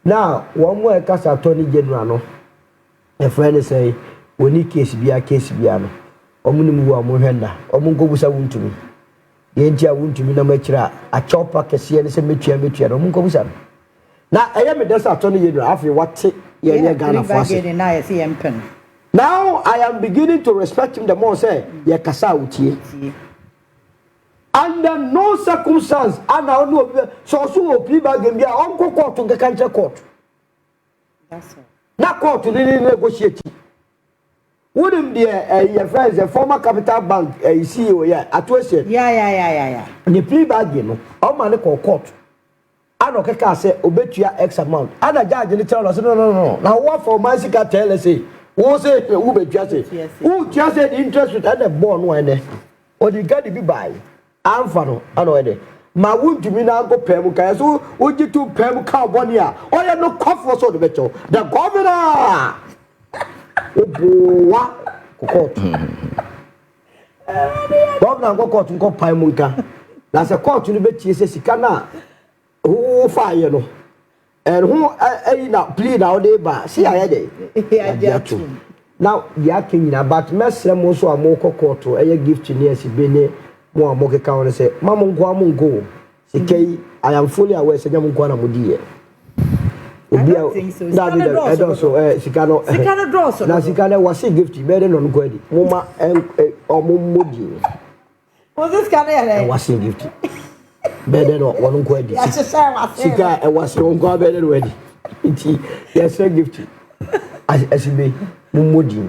now one more kasa attorney general no a friend say oni case bia no omuni mu wa mo hwenda omunko busa wuntumi ye ntia wuntumi na machira a chopa kese ne se metua no omunko busa na eye me desa attorney general afi wate ye Ghana for us now I am beginning to respect him the more say ye kasa utie under no circumstance ana onu so plea bargain bia onko court nkeka nche court that's all na court ni negotiate wouldn't be your friends a former capital bank CEO yeah atwese yeah the plea bargain no o ma ne court ano keka say obetua x amount ana judge ni tell us no now what for man sika tell us say wo say wo betua say who just say the interest with and the bond no ene or the guy be buy amfa no ano ene ma wuntumi na go pem kan so ogitu pem ka boni a o ye no kofo so de becho the governor obowa court governor go court nko pai mu nka na se court no betie se sika na o fa ye no and who na plea na o dey ba see aye dey now ya kenyina but mesre mo so amoko court eye gift ni esi bene mo amoke ka won say mamo nko sikai I am fully aware say nyam nko na modiye obi a don't so sikano draw so na sikano was gift be dey no nko adi mo ma modi was this kind of was gift be dey no won nko adi sika was nko be dey no adi nti yes gift asibe mo modi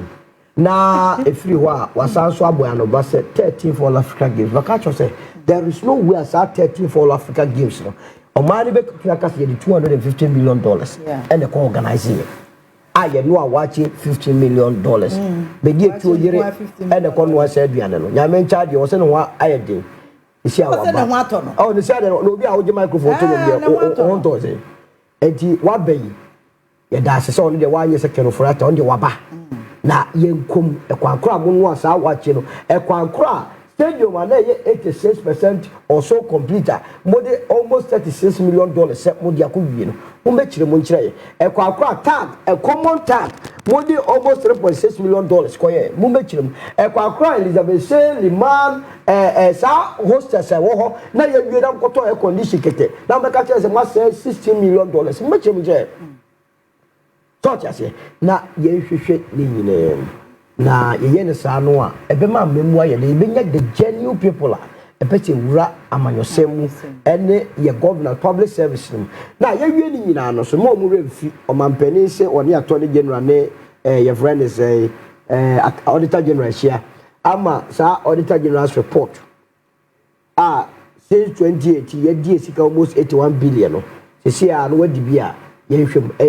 na efiri ho a wasanso aboya no ba say 13 for All Africa Games vakacho say there is no way as 13 for All Africa Games no omani be kaka say $250 million and the organizing aye no a watch $15 million be die tuo yire and the kon wa say aduane no nyame charge o say no wa aye din isi awa ba oh ni say no obi a wo je microphone to no on to say enti wa bayi ye da se so no de wa ye se keno forata on de wa ba na yenkom ekwankora munwo asa wache no ekwankora stadium na ye 86% or so complete mode almost $36 million se mode akowie no mo mechire mo nchire ekwankora tag a common tag mode almost $3.6 million koye mo mechire ekwankora Elizabeth Liman sa hostess wo ho na ye wie na nkoto e condition kete na meka chese ma $16 million mo mechire mo nchire Touch ase na ye hwehwe ni nyine na ye ne sa no a ebema memua ye le benya the genuine people a epete wura amanyosemu ene ye governor public service na ye wie ni nyina no so mo mu refi o mampani se oni attorney general ne ye friend is auditor general here ama sa auditor general's report since 2018 ye die sika almost 81 billion no se sia no wadi bia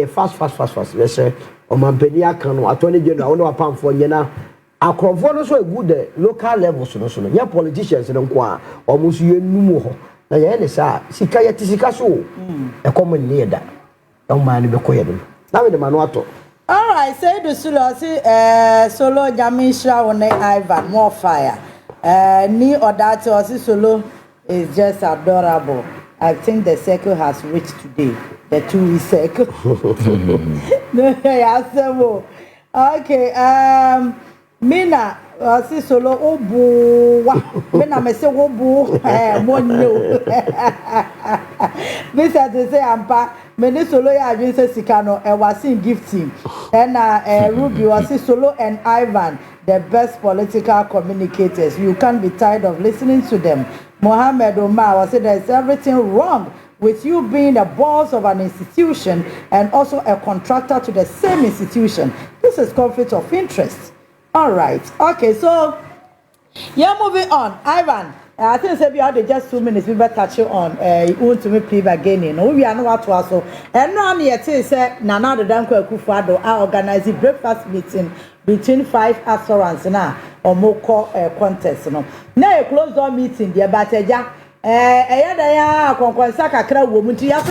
fast let's say o mampani aka no attorney general won apamfo nyena akrofo no so good local levels no so no ya politicians no nko a o mo so yenumu ho na ye ne sa sika ye tisika so e come ni eda o ma ni be koye do na me de manu ato all right say the solo jamisha one Ivan more fire ni odate o si solo is just adorable. I think the circle has reached today. The 2-week circle. Okay. Mina, si solo obu. Mina me se obu. Monyo. Mr. They say ampa. Many solo ya adwin sikano. Was in gifting. And Ruby was Solo and Ivan, the best political communicators. You can't be tired of listening to them. Mohammed Omar was said there's everything wrong with you being the boss of an institution and also a contractor to the same institution. This is conflict of interest. All right. Okay, so yeah, moving on. Ivan, I think say we are just 2 minutes. We better touch on. You want to me play again? No, we are not what was so. And now yet say Nana the Danko Akufo-Addo I organize a breakfast meeting between 5 assurance now or more contest. No, now a closed door meeting. The Bateja. Ya konkonsa kakra wo mu ti ya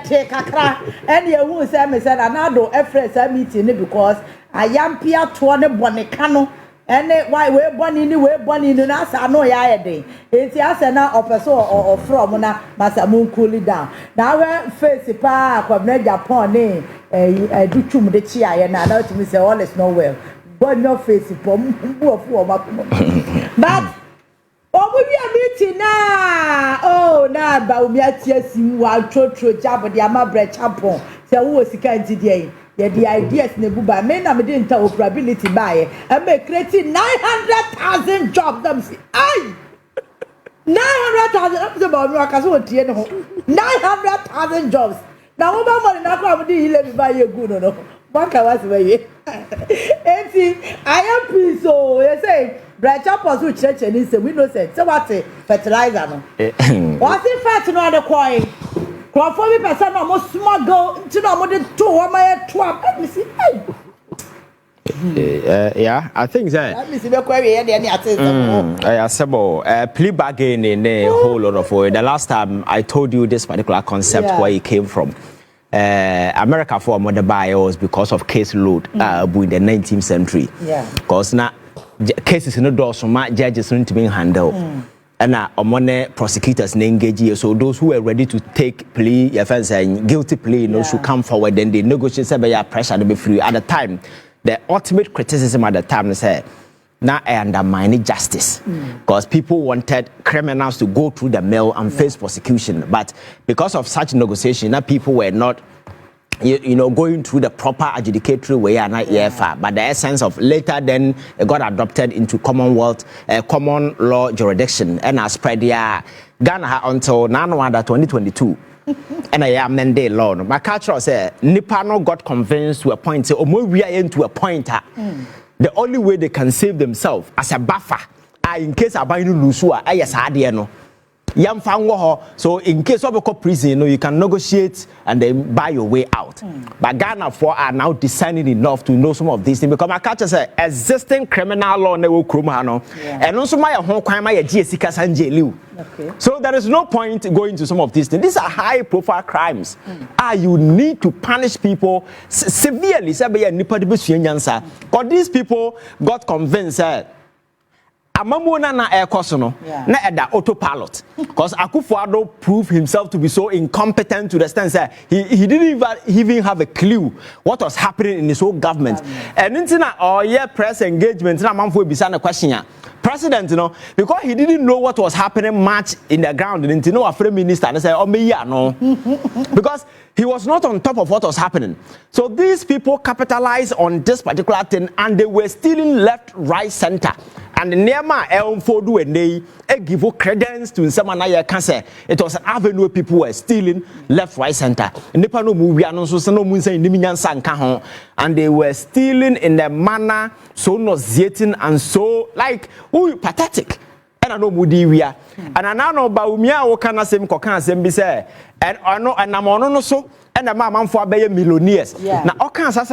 take kakra and you who say me said anado efres meeting because ayampia to ne boneka no and why we born in na sa no ya dey enti ase na opeso or from na masa mun cool down now we face pa kwabna Japan ne duchum de chi aye na now to me say all is not well but no face pom bu ofu o but we are meeting now. Oh, now about me at TSM while trotro jab the Amabre Champon. So who was the kind today? Yeah, the ideas nebuba men I didn't tell probability by and make creating 900,000 jobs. Them see, aye, 900,000. That's about me. I can't 900,000 jobs. Now, what about now? Come do let me buy you good no? One can was way. And see, I am pleased. So you say. Brancha pursue church and say we know say what fertilizer no. What if fat no the coin? Crofo me person no mo smuggle into no mo de to wo my trap. Let me see. Yeah, I think that. Let me see. Be query here the plea bargain in a whole lot of way. The last time I told you this particular concept where it came from. America for mother buyer was because of case load in the 19th century. Yeah. Because now cases no door so much judges need to be handled. And among prosecutors engage, so those who are ready to take plea, guilty plea, should come forward. Then they negotiate by pressure to be free. At the time, the ultimate criticism at the time is now I undermine justice because people wanted criminals to go through the mill and face prosecution, but because of such negotiation, now people were not. Going through the proper adjudicatory way and not but the essence of later then it got adopted into Commonwealth common law jurisdiction and I spread Ghana until now 2022 and I amend the law. My culture say Nipano got convinced to a point say we are into a point the only way they can save themselves as a buffer in case I buy no lusua no. So in case of a prison, you can negotiate and then buy your way out. But Ghana are now discerning enough to know some of these things because my culture says existing criminal law never and also my home crime my GSC Sanjay. So there is no point going to some of these things. These are high profile crimes. You need to punish people severely. Because these people got convinced Amamona na air cosono na eda autopilot because Akufo-Addo proved himself to be so incompetent to the extent that he didn't even have a clue what was happening in his whole government. And into press engagement na manfo ebisa na question ya president because he didn't know what was happening much in the ground into no afraid minister and say because he was not on top of what was happening. So these people capitalized on this particular thing and they were stealing left, right, center. And the Nema Elmfodu and they give credence to someone can say it was an avenue where people were stealing left, right, center. And they were stealing in the manner so nauseating and so pathetic. And I know Mudiwia. And I know Baumia or can I say Kokan Sembi say and I know and I'm on so and a man for a millionaires. Now, all kinds of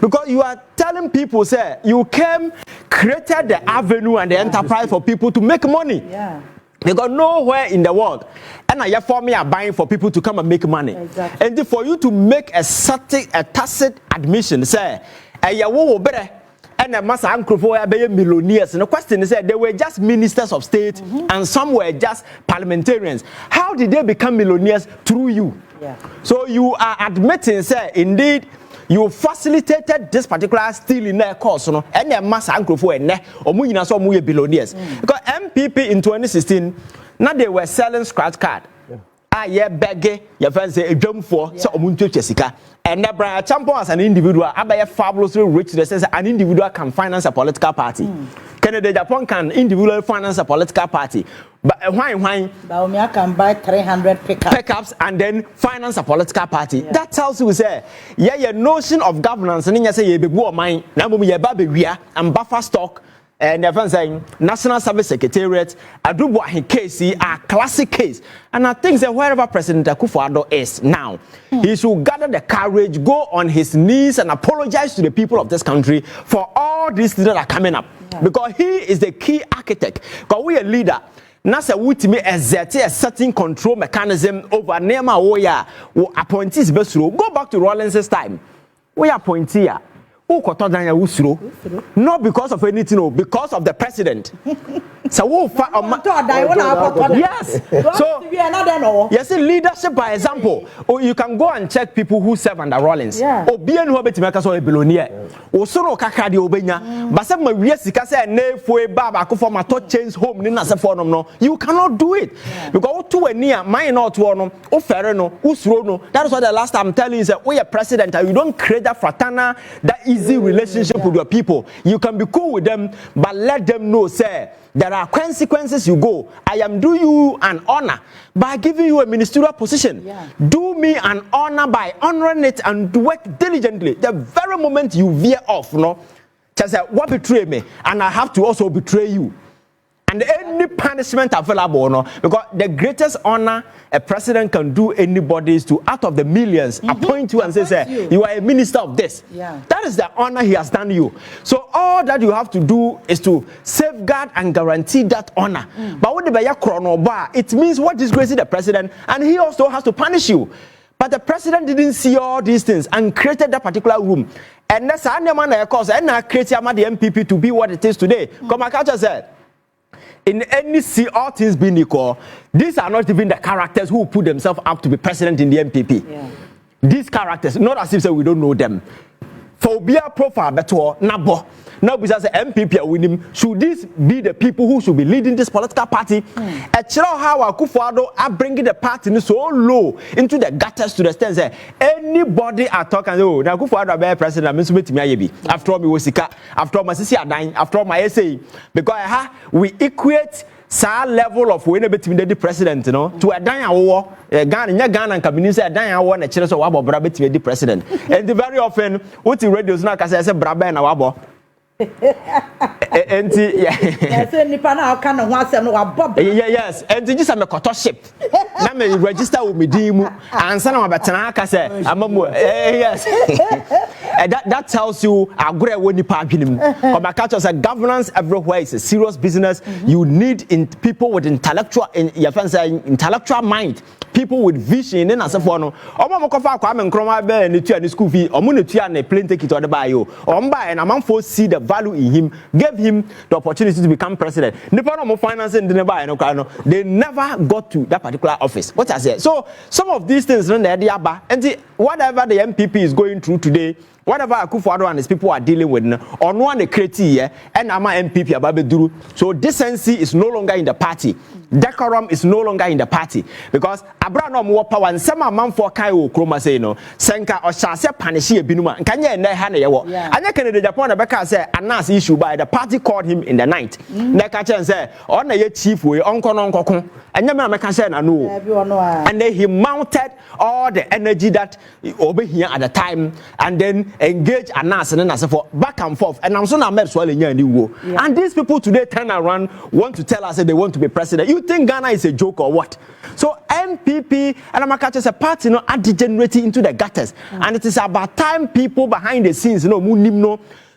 because you are telling people, say, you created the avenue and the enterprise for people to make money. They got nowhere in the world. And I for me are buying for people to come and make money. Exactly. And for you to make a tacit admission, say, better. And the master uncle for millionaires. And the question is that they were just ministers of state and some were just parliamentarians. How did they become millionaires? Through you. So you are admitting, say, indeed, you facilitated this particular steal in their course, and the master uncle for billionaires. Because MPP in 2016, now they were selling scratch card. Begge, your friends say a jump for so Jessica. And Brian Champo as an individual, a fabulously rich the sense an individual can finance a political party. Canada Japan can individually finance a political party. But why Baumia can buy 300 pickups and then finance a political party. That tells you say, your notion of governance and then you say you be mine, now we and buffer stock. and they're saying National Service Secretariat, Adubu Kissi, a classic case. And I think that wherever President Akufo-Addo is now, he should gather the courage, go on his knees and apologize to the people of this country for all these things that are coming up. Yeah. Because he is the key architect. Because we are a leader. Nasa wutimi exert a certain control mechanism over Nema Oya, who appointees Besuro. Go back to Rawlings's time. We appoint here. Not because of anything, because of the president. So yes. So yes, leadership by example. Or you can go and check people who serve under Rawlings. Or be an Hobetimaka so a billionaire. Or Sono Kakadi Obenya. But some Yesika say Nefue Baba Kufoma to change home Nina Safonum. No, you cannot do it. Because two and near mine or to one or Ferreno, Usrono. That is what the last time I'm telling you is that we are president and you don't create that fratana that easy relationship with your people. You can be cool with them, but let them know, say, there are consequences you go. I am doing you an honor by giving you a ministerial position. Do me an honor by honoring it and work diligently. The very moment you veer off, no, just say, what betray me? And I have to also betray you. And any punishment available, no, because the greatest honor a president can do anybody is to, out of the millions, appoint you and say, you are a minister of this. That is the honor he has done you. So all that you have to do is to safeguard and guarantee that honor. But what the chrono bar, it means what disgraces the president, and he also has to punish you. But the president didn't see all these things and created that particular room. And that's how the cause and I created the MPP to be what it is today. Come my culture said. In any see all things being equal, these are not even the characters who put themselves up to be president in the MPP. These characters, not as if we don't know them. For be a profile better nabo. Now because the MPP are winning, should these be the people who should be leading this political party? How Akufo-Addo are bringing the party so low into the gutters to the extent that anybody are talking, oh, now Akufo-Addo be president, I'm submit me after all me wasika, after all my sisi adan, after all my essay, because we equate some level of when between the president, you know, to a dying war, Ghana and Kabini say a dying war, and a chance of Wabo Brabet the president. And very often, what the radio is not as I said, Brabba and Wabo. Yes, and just I'm a cotoship. Let me register with me, and son of a Tanaka say, I'm a yes. That tells you a great when you park him. My culture said governance everywhere is a serious business. You need people with intellectual mind. People with vision and as a for no. Omokofa kwame nkroma be ne tua ne school fee. Omo ne tua ne plane ticket or the buy you. Omba and among for see the value in him, gave him the opportunity to become president. Nipa no financing the buy no. They never got to that particular office. What I say. So some of these things no dey aba. And whatever the MPP is going through today, whatever Akufo-Addo and his people are dealing with, or no one create and Ama MPP ababeduru. So decency is no longer in the party. Decorum is no longer in the party because Abraham more power and some man for Kaio Kroma say no Senka or Shase Panishi Binuma and Kanya and Hanayawa. And I can the Japan Becca say announce issue by the party called him in the night. Nekacha say on a chief way uncle and Yamaka said I know. And then he mounted all the energy that over here at the time and then engage announce and then as for back and forth. And I'm so now met swelling here new. And these people today turn around want to tell us that they want to be president. You think Ghana is a joke or what? So MPP and Amakacha is a party are degenerating into the gutters. And it is about time people behind the scenes,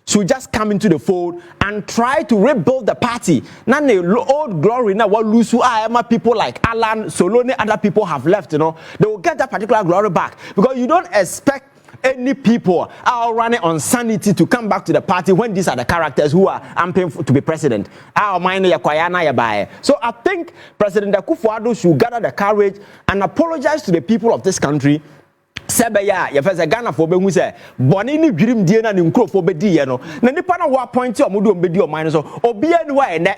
should just come into the fold and try to rebuild the party. Now the old glory now what Owusu people like Alan, Solone, other people have left, they will get that particular glory back. Because you don't expect any people are running on sanity to come back to the party when these are the characters who are amping to be president. So I think President Akufo-Addo should gather the courage and apologize to the people of this country. Sebeya, ya feza Ghana for who say, Bonnie ni dream diena ni nkro for bedi no. Na nipa na wa point your mudu bedi your mind so. Obi anywhere ne.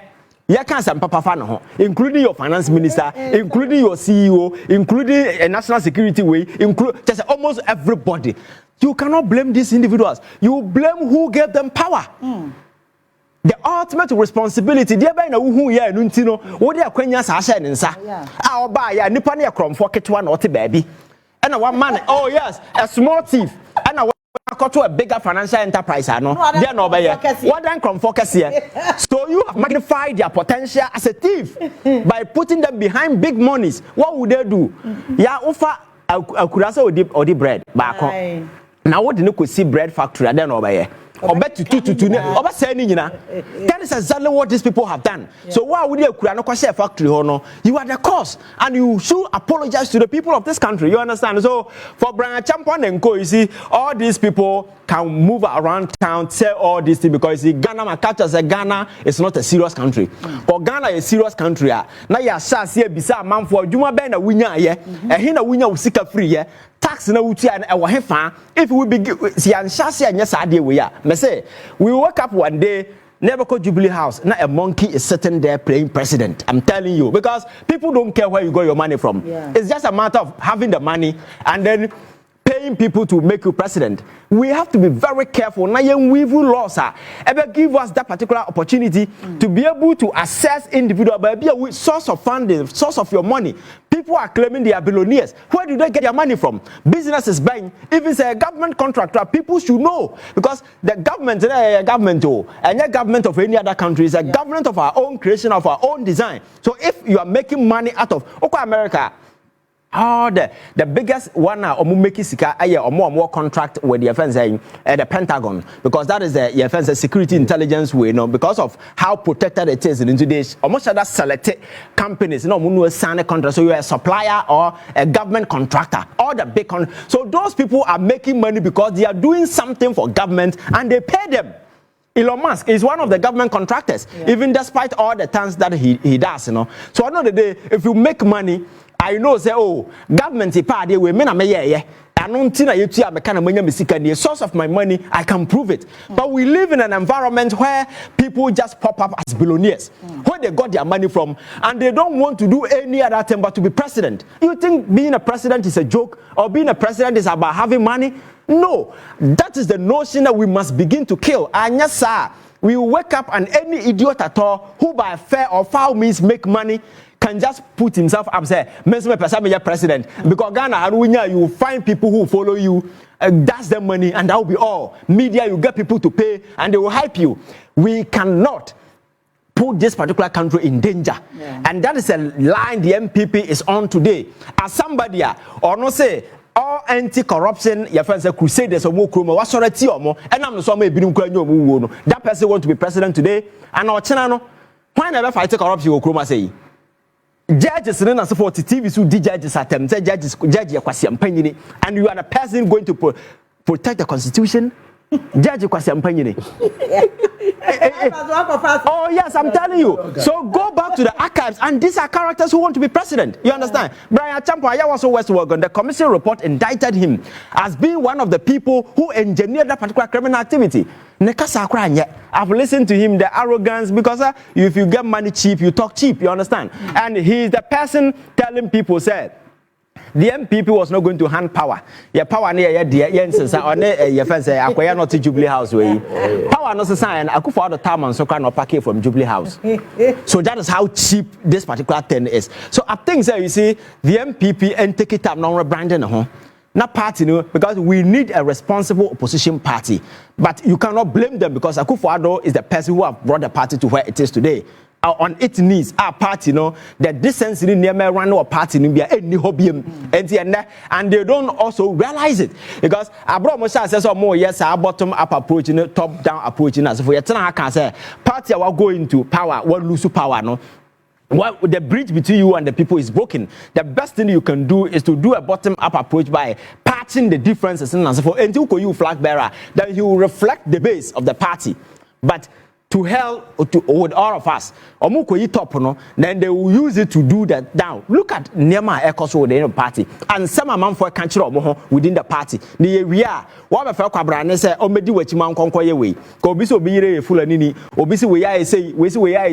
Ya can some papa fan ho, including your finance minister, including your CEO, including a national security way, include just almost everybody. You cannot blame these individuals. You blame who gave them power. The ultimate responsibility, dear by who ya nuntino, what they are quenya sasha and sa. Our buy ya nipani a crom for one or baby. And a one man, oh yes, a small thief. And a to a bigger financial enterprise, I know. They are not by what then come focus here. So you have magnified their potential as a thief by putting them behind big monies. What would they do? Yeah, offer a kurasa or the bread back home. Now what do you see bread factory? I don't know by or bet to that is exactly what these people have done. So why would you create a factory? You are the cause, and you should apologize to the people of this country. You understand? So for Brian Champon and Co, you see, all these people can move around town, say all these things because you see, Ghana, my culture says Ghana is not a serious country. But Ghana is a serious country. Now you are here beside man for Juma Ben a winner, yeah, and here a winner will seek a free, yeah. Tax na wuti and our hefa if we be see and shasi and yes idea we are me say we wake up one day never call Jubilee House now a monkey is sitting there playing president. I'm telling you, because people don't care where you got your money from. It's just a matter of having the money and then paying people to make you president. We have to be very careful. Now, we will laws ever give us that particular opportunity to be able to assess individual, but be a source of funding, source of your money. People are claiming they are billionaires. Where do they get their money from? Businesses buying. If it's a government contractor, people should know, because the government, and the government of any other country is a government of our own creation, of our own design. So if you are making money out of America. Oh, the biggest one now, making or more contract with the offense the Pentagon, because that is the offense security intelligence way, because of how protected it is in today's almost other selected companies, sign a contract, so you're a supplier or a government contractor, or the big so those people are making money because they are doing something for government and they pay them. Elon Musk is one of the government contractors, even despite all the things that he does, So at the end of the day, if you make money, I know say government party we me na me yeah I don't think you see the source of my money I can prove it. But we live in an environment where people just pop up as billionaires where they got their money from, and they don't want to do any other thing but to be president. You think being a president is a joke, or being a president is about having money? No, that is the notion that we must begin to kill. And yes sir, we wake up and any idiot at all who by fair or foul means make money can just put himself up, say, president. Because Ghana, you will find people who follow you, that's the money, and that will be all. Media, you get people to pay, and they will hype you. We cannot put this particular country in danger. And that is a line the MPP is on today. As somebody, or no say, all anti-corruption, your friends are crusaders or more kruma, what sort of tea or more, and I'm so maybe that person want to be president today, and our channel, why never fight corruption or kruma say? Judges and as for TV so judges attempt judges and you are the person going to protect the constitution. Judge oh yes, I'm telling you. So go back to the archives, and these are characters who want to be president. You understand? Brian Champon was West Worgon. The commission report indicted him as being one of the people who engineered that particular criminal activity. I've listened to him, the arrogance, because if you get money cheap, you talk cheap. You understand? And he's the person telling people, said, the MPP was not going to hand power. Your power near your fence, I not to Jubilee House way. Power not sign. I could for the time and so kind of packet from Jubilee House. So that is how cheap this particular thing is. So I think that you see the MPP and take it up now rebranding not party, because we need a responsible opposition party. But you cannot blame them because Akufo-Addo is the person who have brought the party to where it is today. On its knees, our party, the decency in near run or party in any hobby, and they don't also realize it because Abraham says more yes, our bottom up approach, top down approach, as for your can say party are going to power, what lose power, no. Well, the bridge between you and the people is broken. The best thing you can do is to do a bottom-up approach by patching the differences and so forth. Until you flag bearer, then you will reflect the base of the party. But to hell with all of us, then they will use it to do that. Now, look at Nema Echoes within the party, and some amount for a country within the party. We are what a fellow Cabrane said, or maybe what you man conquer way. Kobiso be full and nini, Obisi way I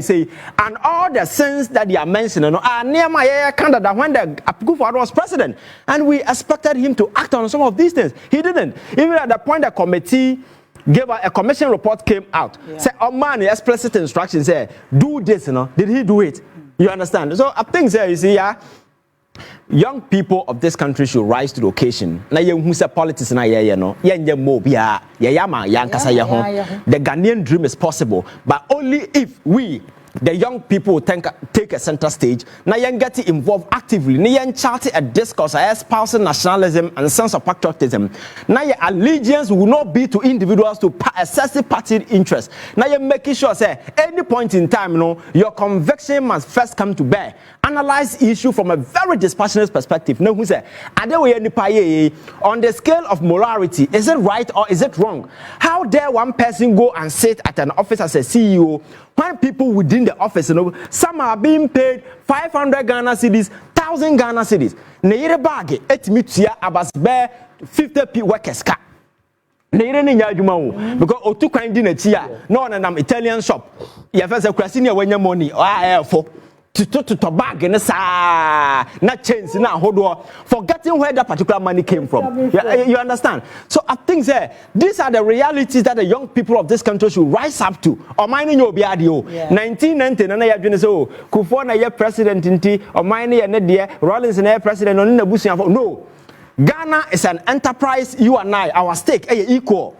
say, and all the sins that they are mentioning are near my Canada when the Akufo-Addo was president, and we expected him to act on some of these things. He didn't. Even at the point the committee gave a commission report came out. Say, oh man, explicit instructions say, do this, did he do it? You understand? So I think you see, young people of this country should rise to the occasion. Na ye hu say politics na ye no ye nye mo bia ye yama yankasa ye ho. The Ghanaian dream is possible, but only if we, the young people, take a center stage. Now you get involved actively. Now you chart a discourse, espousing nationalism and sense of patriotism. Now your allegiance will not be to individuals to excessive party interest. Now you're making sure, say, any point in time, your conviction must first come to bear. Analyze issue from a very dispassionate perspective. Now who say, on the scale of morality, is it right or is it wrong? How dare one person go and sit at an office as a CEO when people within the office, some are being paid 500 Ghana cedis, 1,000 Ghana cedis. Neire bag et mitia abas bear 50p workers ka. Neire ni nyajuma because otu kwan di na chia no na nam Italian shop. Ya first kwasi ne wanya money for to bag in sa na change na hodo, forgetting where that particular money came from. You understand? So I think these are the realities that the young people of this country should rise up to. Or mine in your biadio 1990 na ya dwene so Kufuor na ye president nti or mine ye ne de Rawlings na president on na busu. No, Ghana is an enterprise. You and I, our stake equal.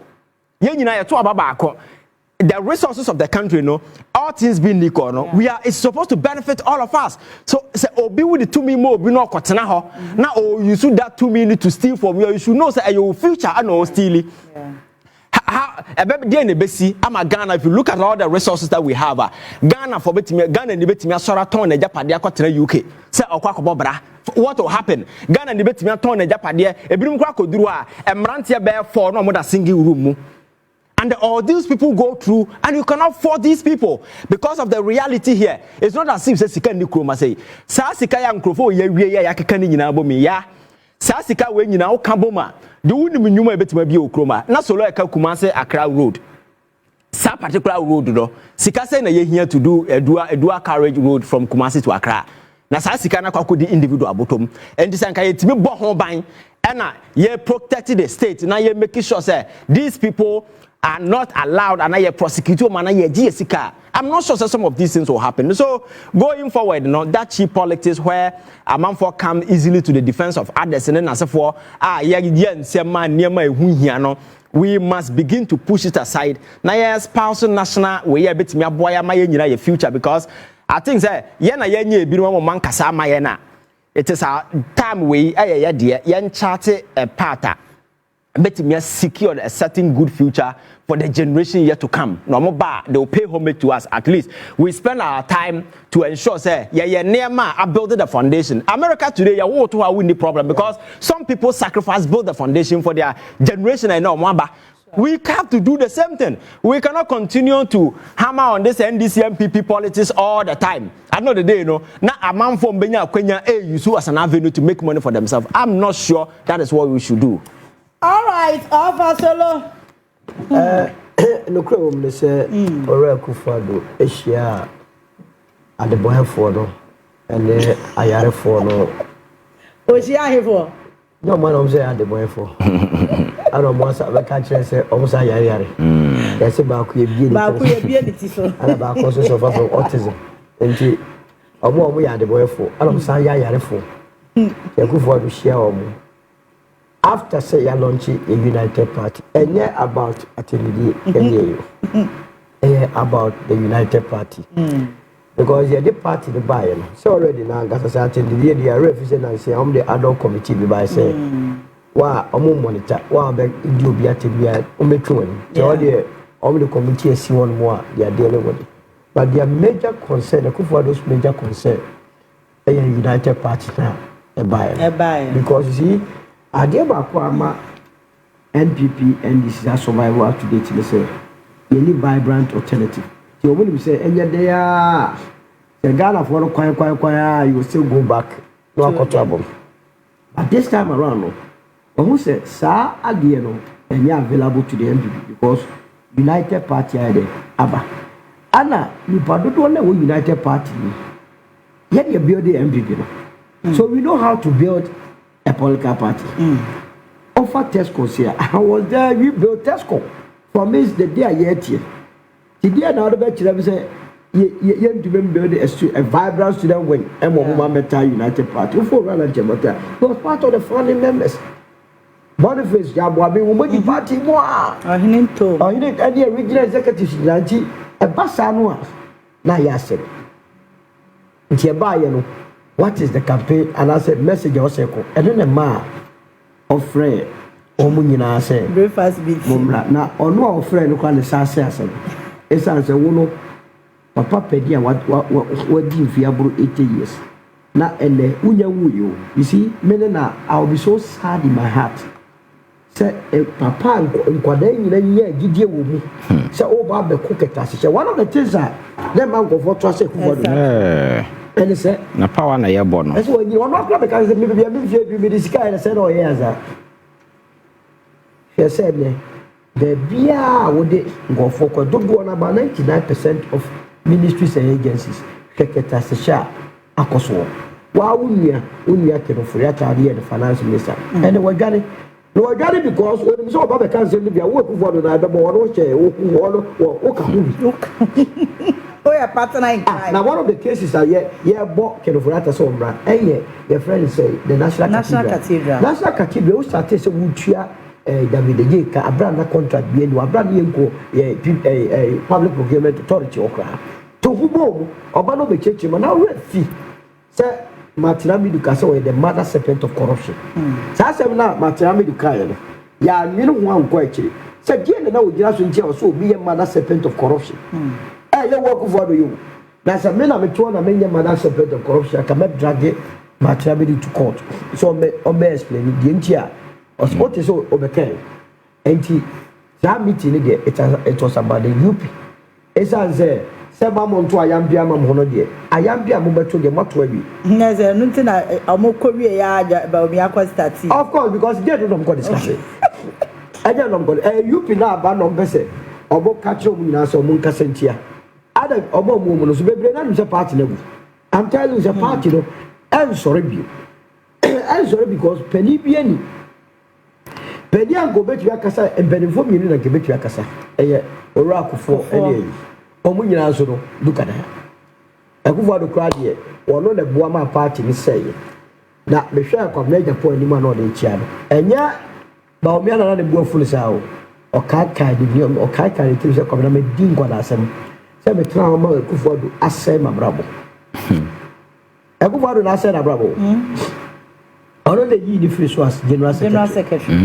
Ye nyina ye to ababa. The resources of the country, all things being equal, it's supposed to benefit all of us. So, be with the 2 million more, be not quatana ho. Now, you should that 2 million to steal from you. You should know that your future and no stealing. How a baby in the Bessie, I'm a Ghana. If you look at all the resources that we have, Ghana for betting Ghana and the betting Soraton and Japadia Quatina UK. Say Okwakobra. What will happen? Ghana and the betting Ton and Japadia, a brim quacko drua, a Marantia bear for no more than single room. And all these people go through, and you cannot afford these people because of the reality here. It's not as if Sika Nikroma say, Sasika and Crofo, ya Yakani Nabomi, ya Sasika when you now Kamboma, the woman you may bet me be Okroma, not so like Kumase Accra Road. Sa particular road, though, Sika say na here to do a dual carriage road from Kumasi to Accra. Na Sasika na kwako the individual bottom, and this anka yet me bo ho ban, and ye protected the state. Now ye making sure say these people are not allowed and I prosecute man GSK. I'm not sure some of these things will happen. So going forward, that cheap politics where a man for come easily to the defense of others and then as for we must begin to push it aside. Now yes, spouse national we a bit me boy my future because I think that yena be one man kasa mayena. It is a time we dear yen charted a pattern. Bet me secure a certain good future for the generation yet to come. No more bar, they will pay homage to us at least. We spend our time to ensure say I build the foundation. America today you want to win the problem because some people sacrifice build the foundation for their generation and no more. We have to do the same thing. We cannot continue to hammer on this NDC MPP politics all the time. I know the day, now a man from Benya Kenya use as an avenue to make money for themselves. I'm not sure that is what we should do. All right, off solo. No problem. They say, "Ore Kufado, Asia, at the boy for no, and the Ayare for no." What's he here for? No man, I'm saying at the boy for. I don't want to catch and say, "Almost Ayare." That's about Baku so. And about causes of autism. And I'm more at the boy for. I don't say Ayare for. You go for to share. After say you launch a United Party, and yeah about attending about the United Party, because you're the party the buyer. So already now, as I attended the represent and say I'm the adult committee by say, wow, I'm monitor, wow, beg you be at the Ometron. The committee see one more, they are dealing with it. But their major concern, the for those major concern, a United Party now, a buyer, because you see. I gave a Kwama NPP and this is a survival up to date. They say, you need vibrant alternative. You will say, and yet they are the Ghana for quiet, you will still go back. No trouble. But this time around, who said, Sir Adiano, and you are available to the NPP because United Party are there. Abba. Anna, you don't know United Party. Yet you build the NPP. So we know how to build a political party. Offer Tesco here. I was there, we built Tesco. For me, it's the day I yet here. The day now the bet you say, to build a vibrant student wing and Meta United Party before Ronald Jamota. He was part of the founding members. Boniface Jabwabi, woman party more. I didn't tell. I didn't any original executive Nanti, a Bassanua. Now, yes, sir. What is the campaign? And I said, message or circle. And then a man of friend, Omunina said, breakfast beats. Now, or no friend who can the Sassasan. It's as a woman, Papa Pedia, what did you 80 years? Now, and the Unya, you see, Menena, I'll be so sad in my heart. Say, Papa and Quadane in a year, Gideon with me. Say, oh, Bob, the cook at one of the things that them uncle for trust. And he said, na power na ye born. That's when you are not because maybe this guy and said, oh, yes, he said, the beer would go for don't go on about 99% of ministries and agencies. Keketa Sesha, Akoso. Why wouldn't you can for your the finance minister? And they were got it. No, I got it because when we saw about the council, we are working for the other one, Oh, yeah, partner in crime. Now, one of the cases are bought Kenofurata Sombra, and your friends say the National Cathedral. National Cathedral started to Wuchia, David Yeka, a brand contract being a brand new public procurement authority or crap. To whom Obano be church, and now red fee. Sir Martinami Ducaso, the mother serpent of corruption. Sasa now Martinami Ducayo. Ya, you know one question. Said, Jen, no, just so be a mother serpent of corruption. You work for you. That's a man I'm a tour, a man serpent of corruption. I cannot drag it, Martinami to court. So, on may explain the entire or sport is so overcame. And that meeting again, it was about the UP. It's as a 7 months to I am Biam Honodia. I am Biam to the Motwabi. There's a nothing I'm more Korea about Miaka. Of course, because they don't go discussing. I don't know, UP now, but no better. Or catch you in us or Munka Sentia. Other Obo woman, so maybe not a party level. I'm telling you, it's a party, I'm sorry. I'm sorry because Penny Bieni. Penny and go back to Yakasa and Benefo Munina give it to Yakasa. A rock for any. Omunia so look at her. I go for the crowd here, or not the Buama party is saying. Now, the share of major point in one or the channel. And yet, Baumiana and the Buffalo Sao, or Kaka, the Nium, or Kaka, the Tilsa Community, Dinguanasem. Say me trauma go for do asem abrabo. E go for do asem abrabo. Ono de yi di first was general secretary.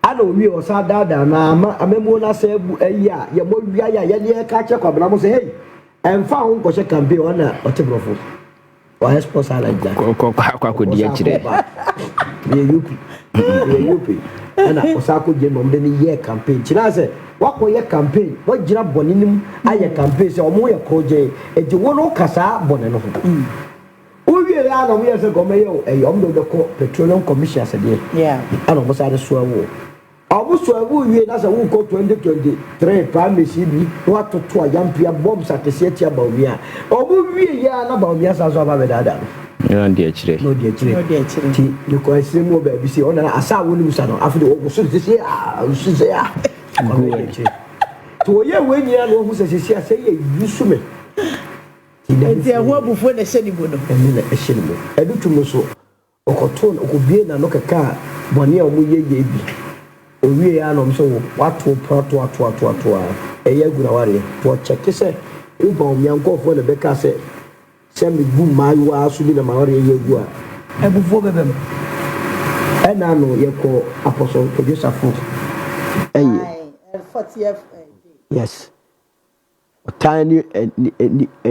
Ano wi o sa dada na amemo na se bu ayi a ye mo wi aya ye ne ka che kwabna mo say hey emfa ho ko che campaign ona otebrofo. Wa sponsor like that. Ko di akire. Ye yupi. Ana osako je no de ni ye campaign. China say wako ye campaign what jira boninim aye campaign say omo ye proje e je wono kasa bone no ho uwie ya no me say gomeyo e omdo de ko petroleum commission say yeah ana mo say so awo omo so awo wie na say wo ko 2023 prime CB what to ayampia bombs atese tia ba wi a omo wie ya na ba wi asa so ba be dada no di akire ti the question mo ba bi say ona asa wo ni musa no afide wo so say to ye we nyina no hu sese ase ye yusume enti ehwo abufo na hye ni bodo eni na hye ni mo edutumo so okoto okobie na no keka bone a omo ye bi owie ya no so wato proto ato eye gura ware to check se uba omyanko fo na beka se me gu mayu asu bi na maware ye gu a ebufo bebem ena no ye ko apostle producer fo eye 40th yes tiny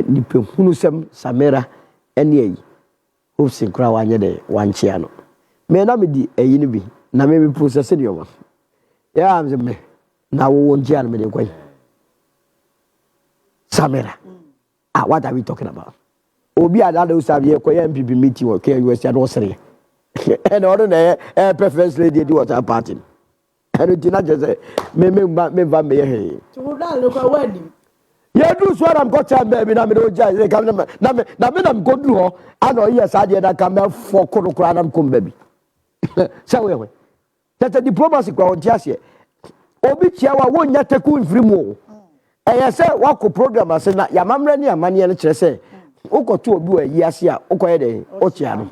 ni pehunu sem samera ene yi hopsin kra wanye de wanchia no me na me di eyi ni bi na me process de yo ya am me na wo wonjia no me de kwai samera what are we talking about obi ada do sabi e kwai MPP meeting o ke US no sere and order na preference lady di water party and did not just say me va me he to that look away ya do so am go tell baby na me do ja say come na me go do ho and o yes ade na come for kono kra na come baby say we that diplomacy kwa on tiase obi chia wa wonya teku mfiri mu I say wako program ase na ya mamre ni amane ne kire say ukoto obi wa yi ase a ukoye de okia no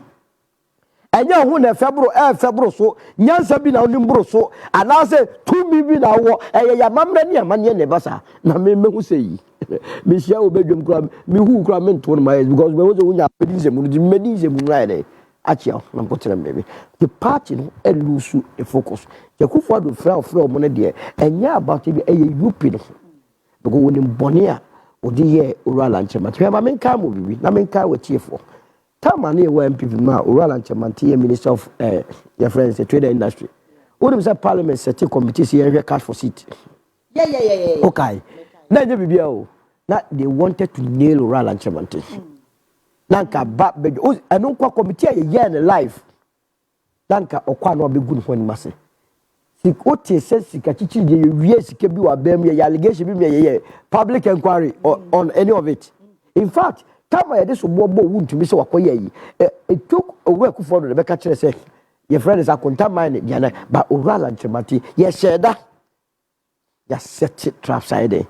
enya hu na febro so nyansa bi na onimbro so ana say 2 bibi na wo ya mamre ni amane ne basa na me hu say yi me hia obedwom kura me hu kura me nto no my because we wo nya pedinse mu di medinse mu right there achia na mpotere mbebe the party no lose the focus the kufu do fra mo ne de enya about be UP no because when mbone a odi ye oral anchement me ma menka mo bibi na menka wa tiefo tama na e MPP ma oral anchement ye minister of your friends the trade industry what is parliament set committee here cash for seat yeah okay na je bibia o na they wanted to nail oral anchement nanka ba be eno kwa committee ye na life nanka okwa na obegu no ni mase sik otie sika chichi ye wie sika bi wa bam ye allegation bi me ye public inquiry on any of it in fact time ye this bobo wuntumi se wakoye yi it took a work for the Rebecca chere say your friend is a contaminate yana ba oral anchemati ye sheda ya set it trap side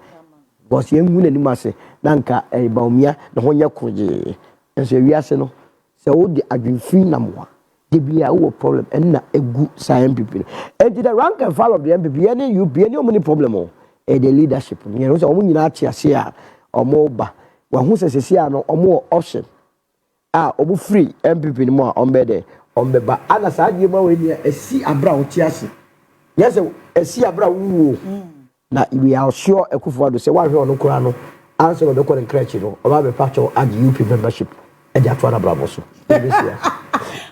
because ye nwu ni mase nanka baumia na honya koje enso wiase no se wo di adwinfin na moa de bia wo problem en na egu science people and the rank and file of the MPP any UP any omni problem o the leadership you know so omo nyina achi ase a omo ba wa hu sesesi a no omo option omo free MPP ni mo a ombe ba ana sa die ma we ni esi abra o ti ase yes esi abra wo na we are sure ekufo do say wa hwe ono kura no answer we be call crutch no oba be patch at UP membership e dia to na bravo so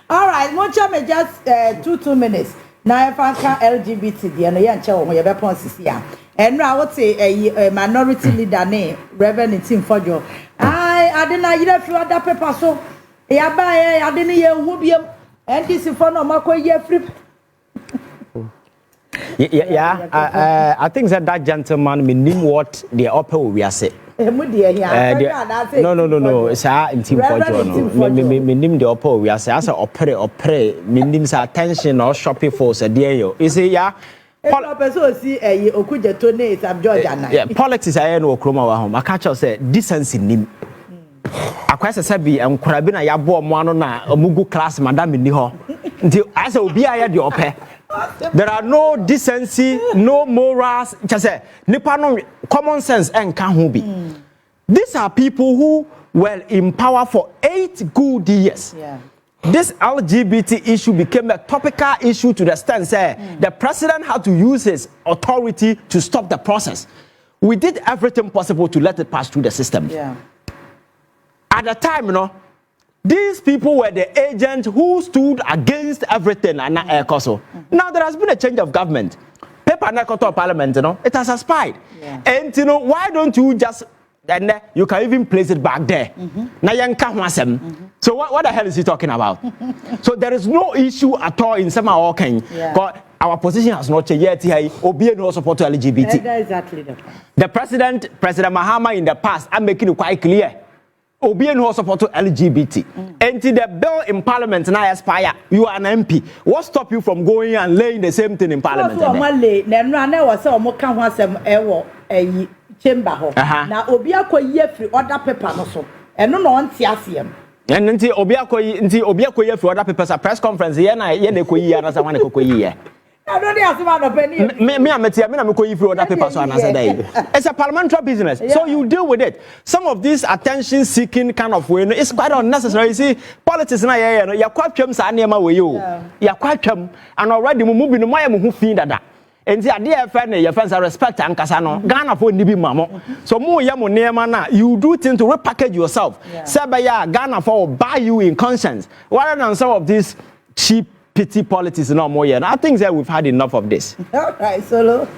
all right mocha me just 2 minutes na efanka LGBT dia no ye nche wo ye be pon sisi a enra wo te minority leader ne Reverend Tim Fojo ai adena yire fi other paper so ya ba adena ye hu biem NDC for no makoye free. Yeah, I think that gentleman meaning what the upper we are say. No. It's in Team for meaning the upper we are say as a opera meaning attention or shopping for a deal. You see, yeah. Politics I know Kroma home. I catch us say decency nim. Akwese sabi enkwara bi na ya bo mo ano na omugu class madam ni ho. Nti asa obi aya de opɛ. There are no decency, no morals. Just say nipa no common sense enka ho bi. These are people who were in power for 8 good years. Yeah. This LGBT issue became a topical issue to the extent say the president had to use his authority to stop the process. We did everything possible to let it pass through the system. Yeah. At the time, these people were the agents who stood against everything and now there has been a change of government. Paper na parliament, it has expired. Yeah. And why don't you just and you can even place it back there. So what the hell is he talking about? So there is no issue at all in some our because our position has not changed yet. Obi no support to LGBT. That's exactly the point. The President Mahama in the past, I'm making it quite clear. Obi no support to LGBT. Until the bill in Parliament now expire, you are an MP. What stop you from going and laying the same thing in Parliament? Chamber na obi akoyi free order paper no so eno no nti asem and nti obi akoyi free order paper sa press conference ye na koyi ya na sa wan koyi ye I don't asem no penny me na me koyi free order paper so na say dey it's a parliamentary business so you deal with it. Some of these attention seeking kind of way it's quite unnecessary. You see politics na ye no yakwatwam sa na ma we yo yakwatwam and already mu bi no moye mu hu fin dada. And the idea your friends are respect and Casano, Ghana for Nibi Mamo. So more Yamonema, you do things to repackage yourself. Sabaya, Ghana for buy you in conscience. Rather than some of these cheap, petty politics no more. And I think that we've had enough of this. All right, Solo.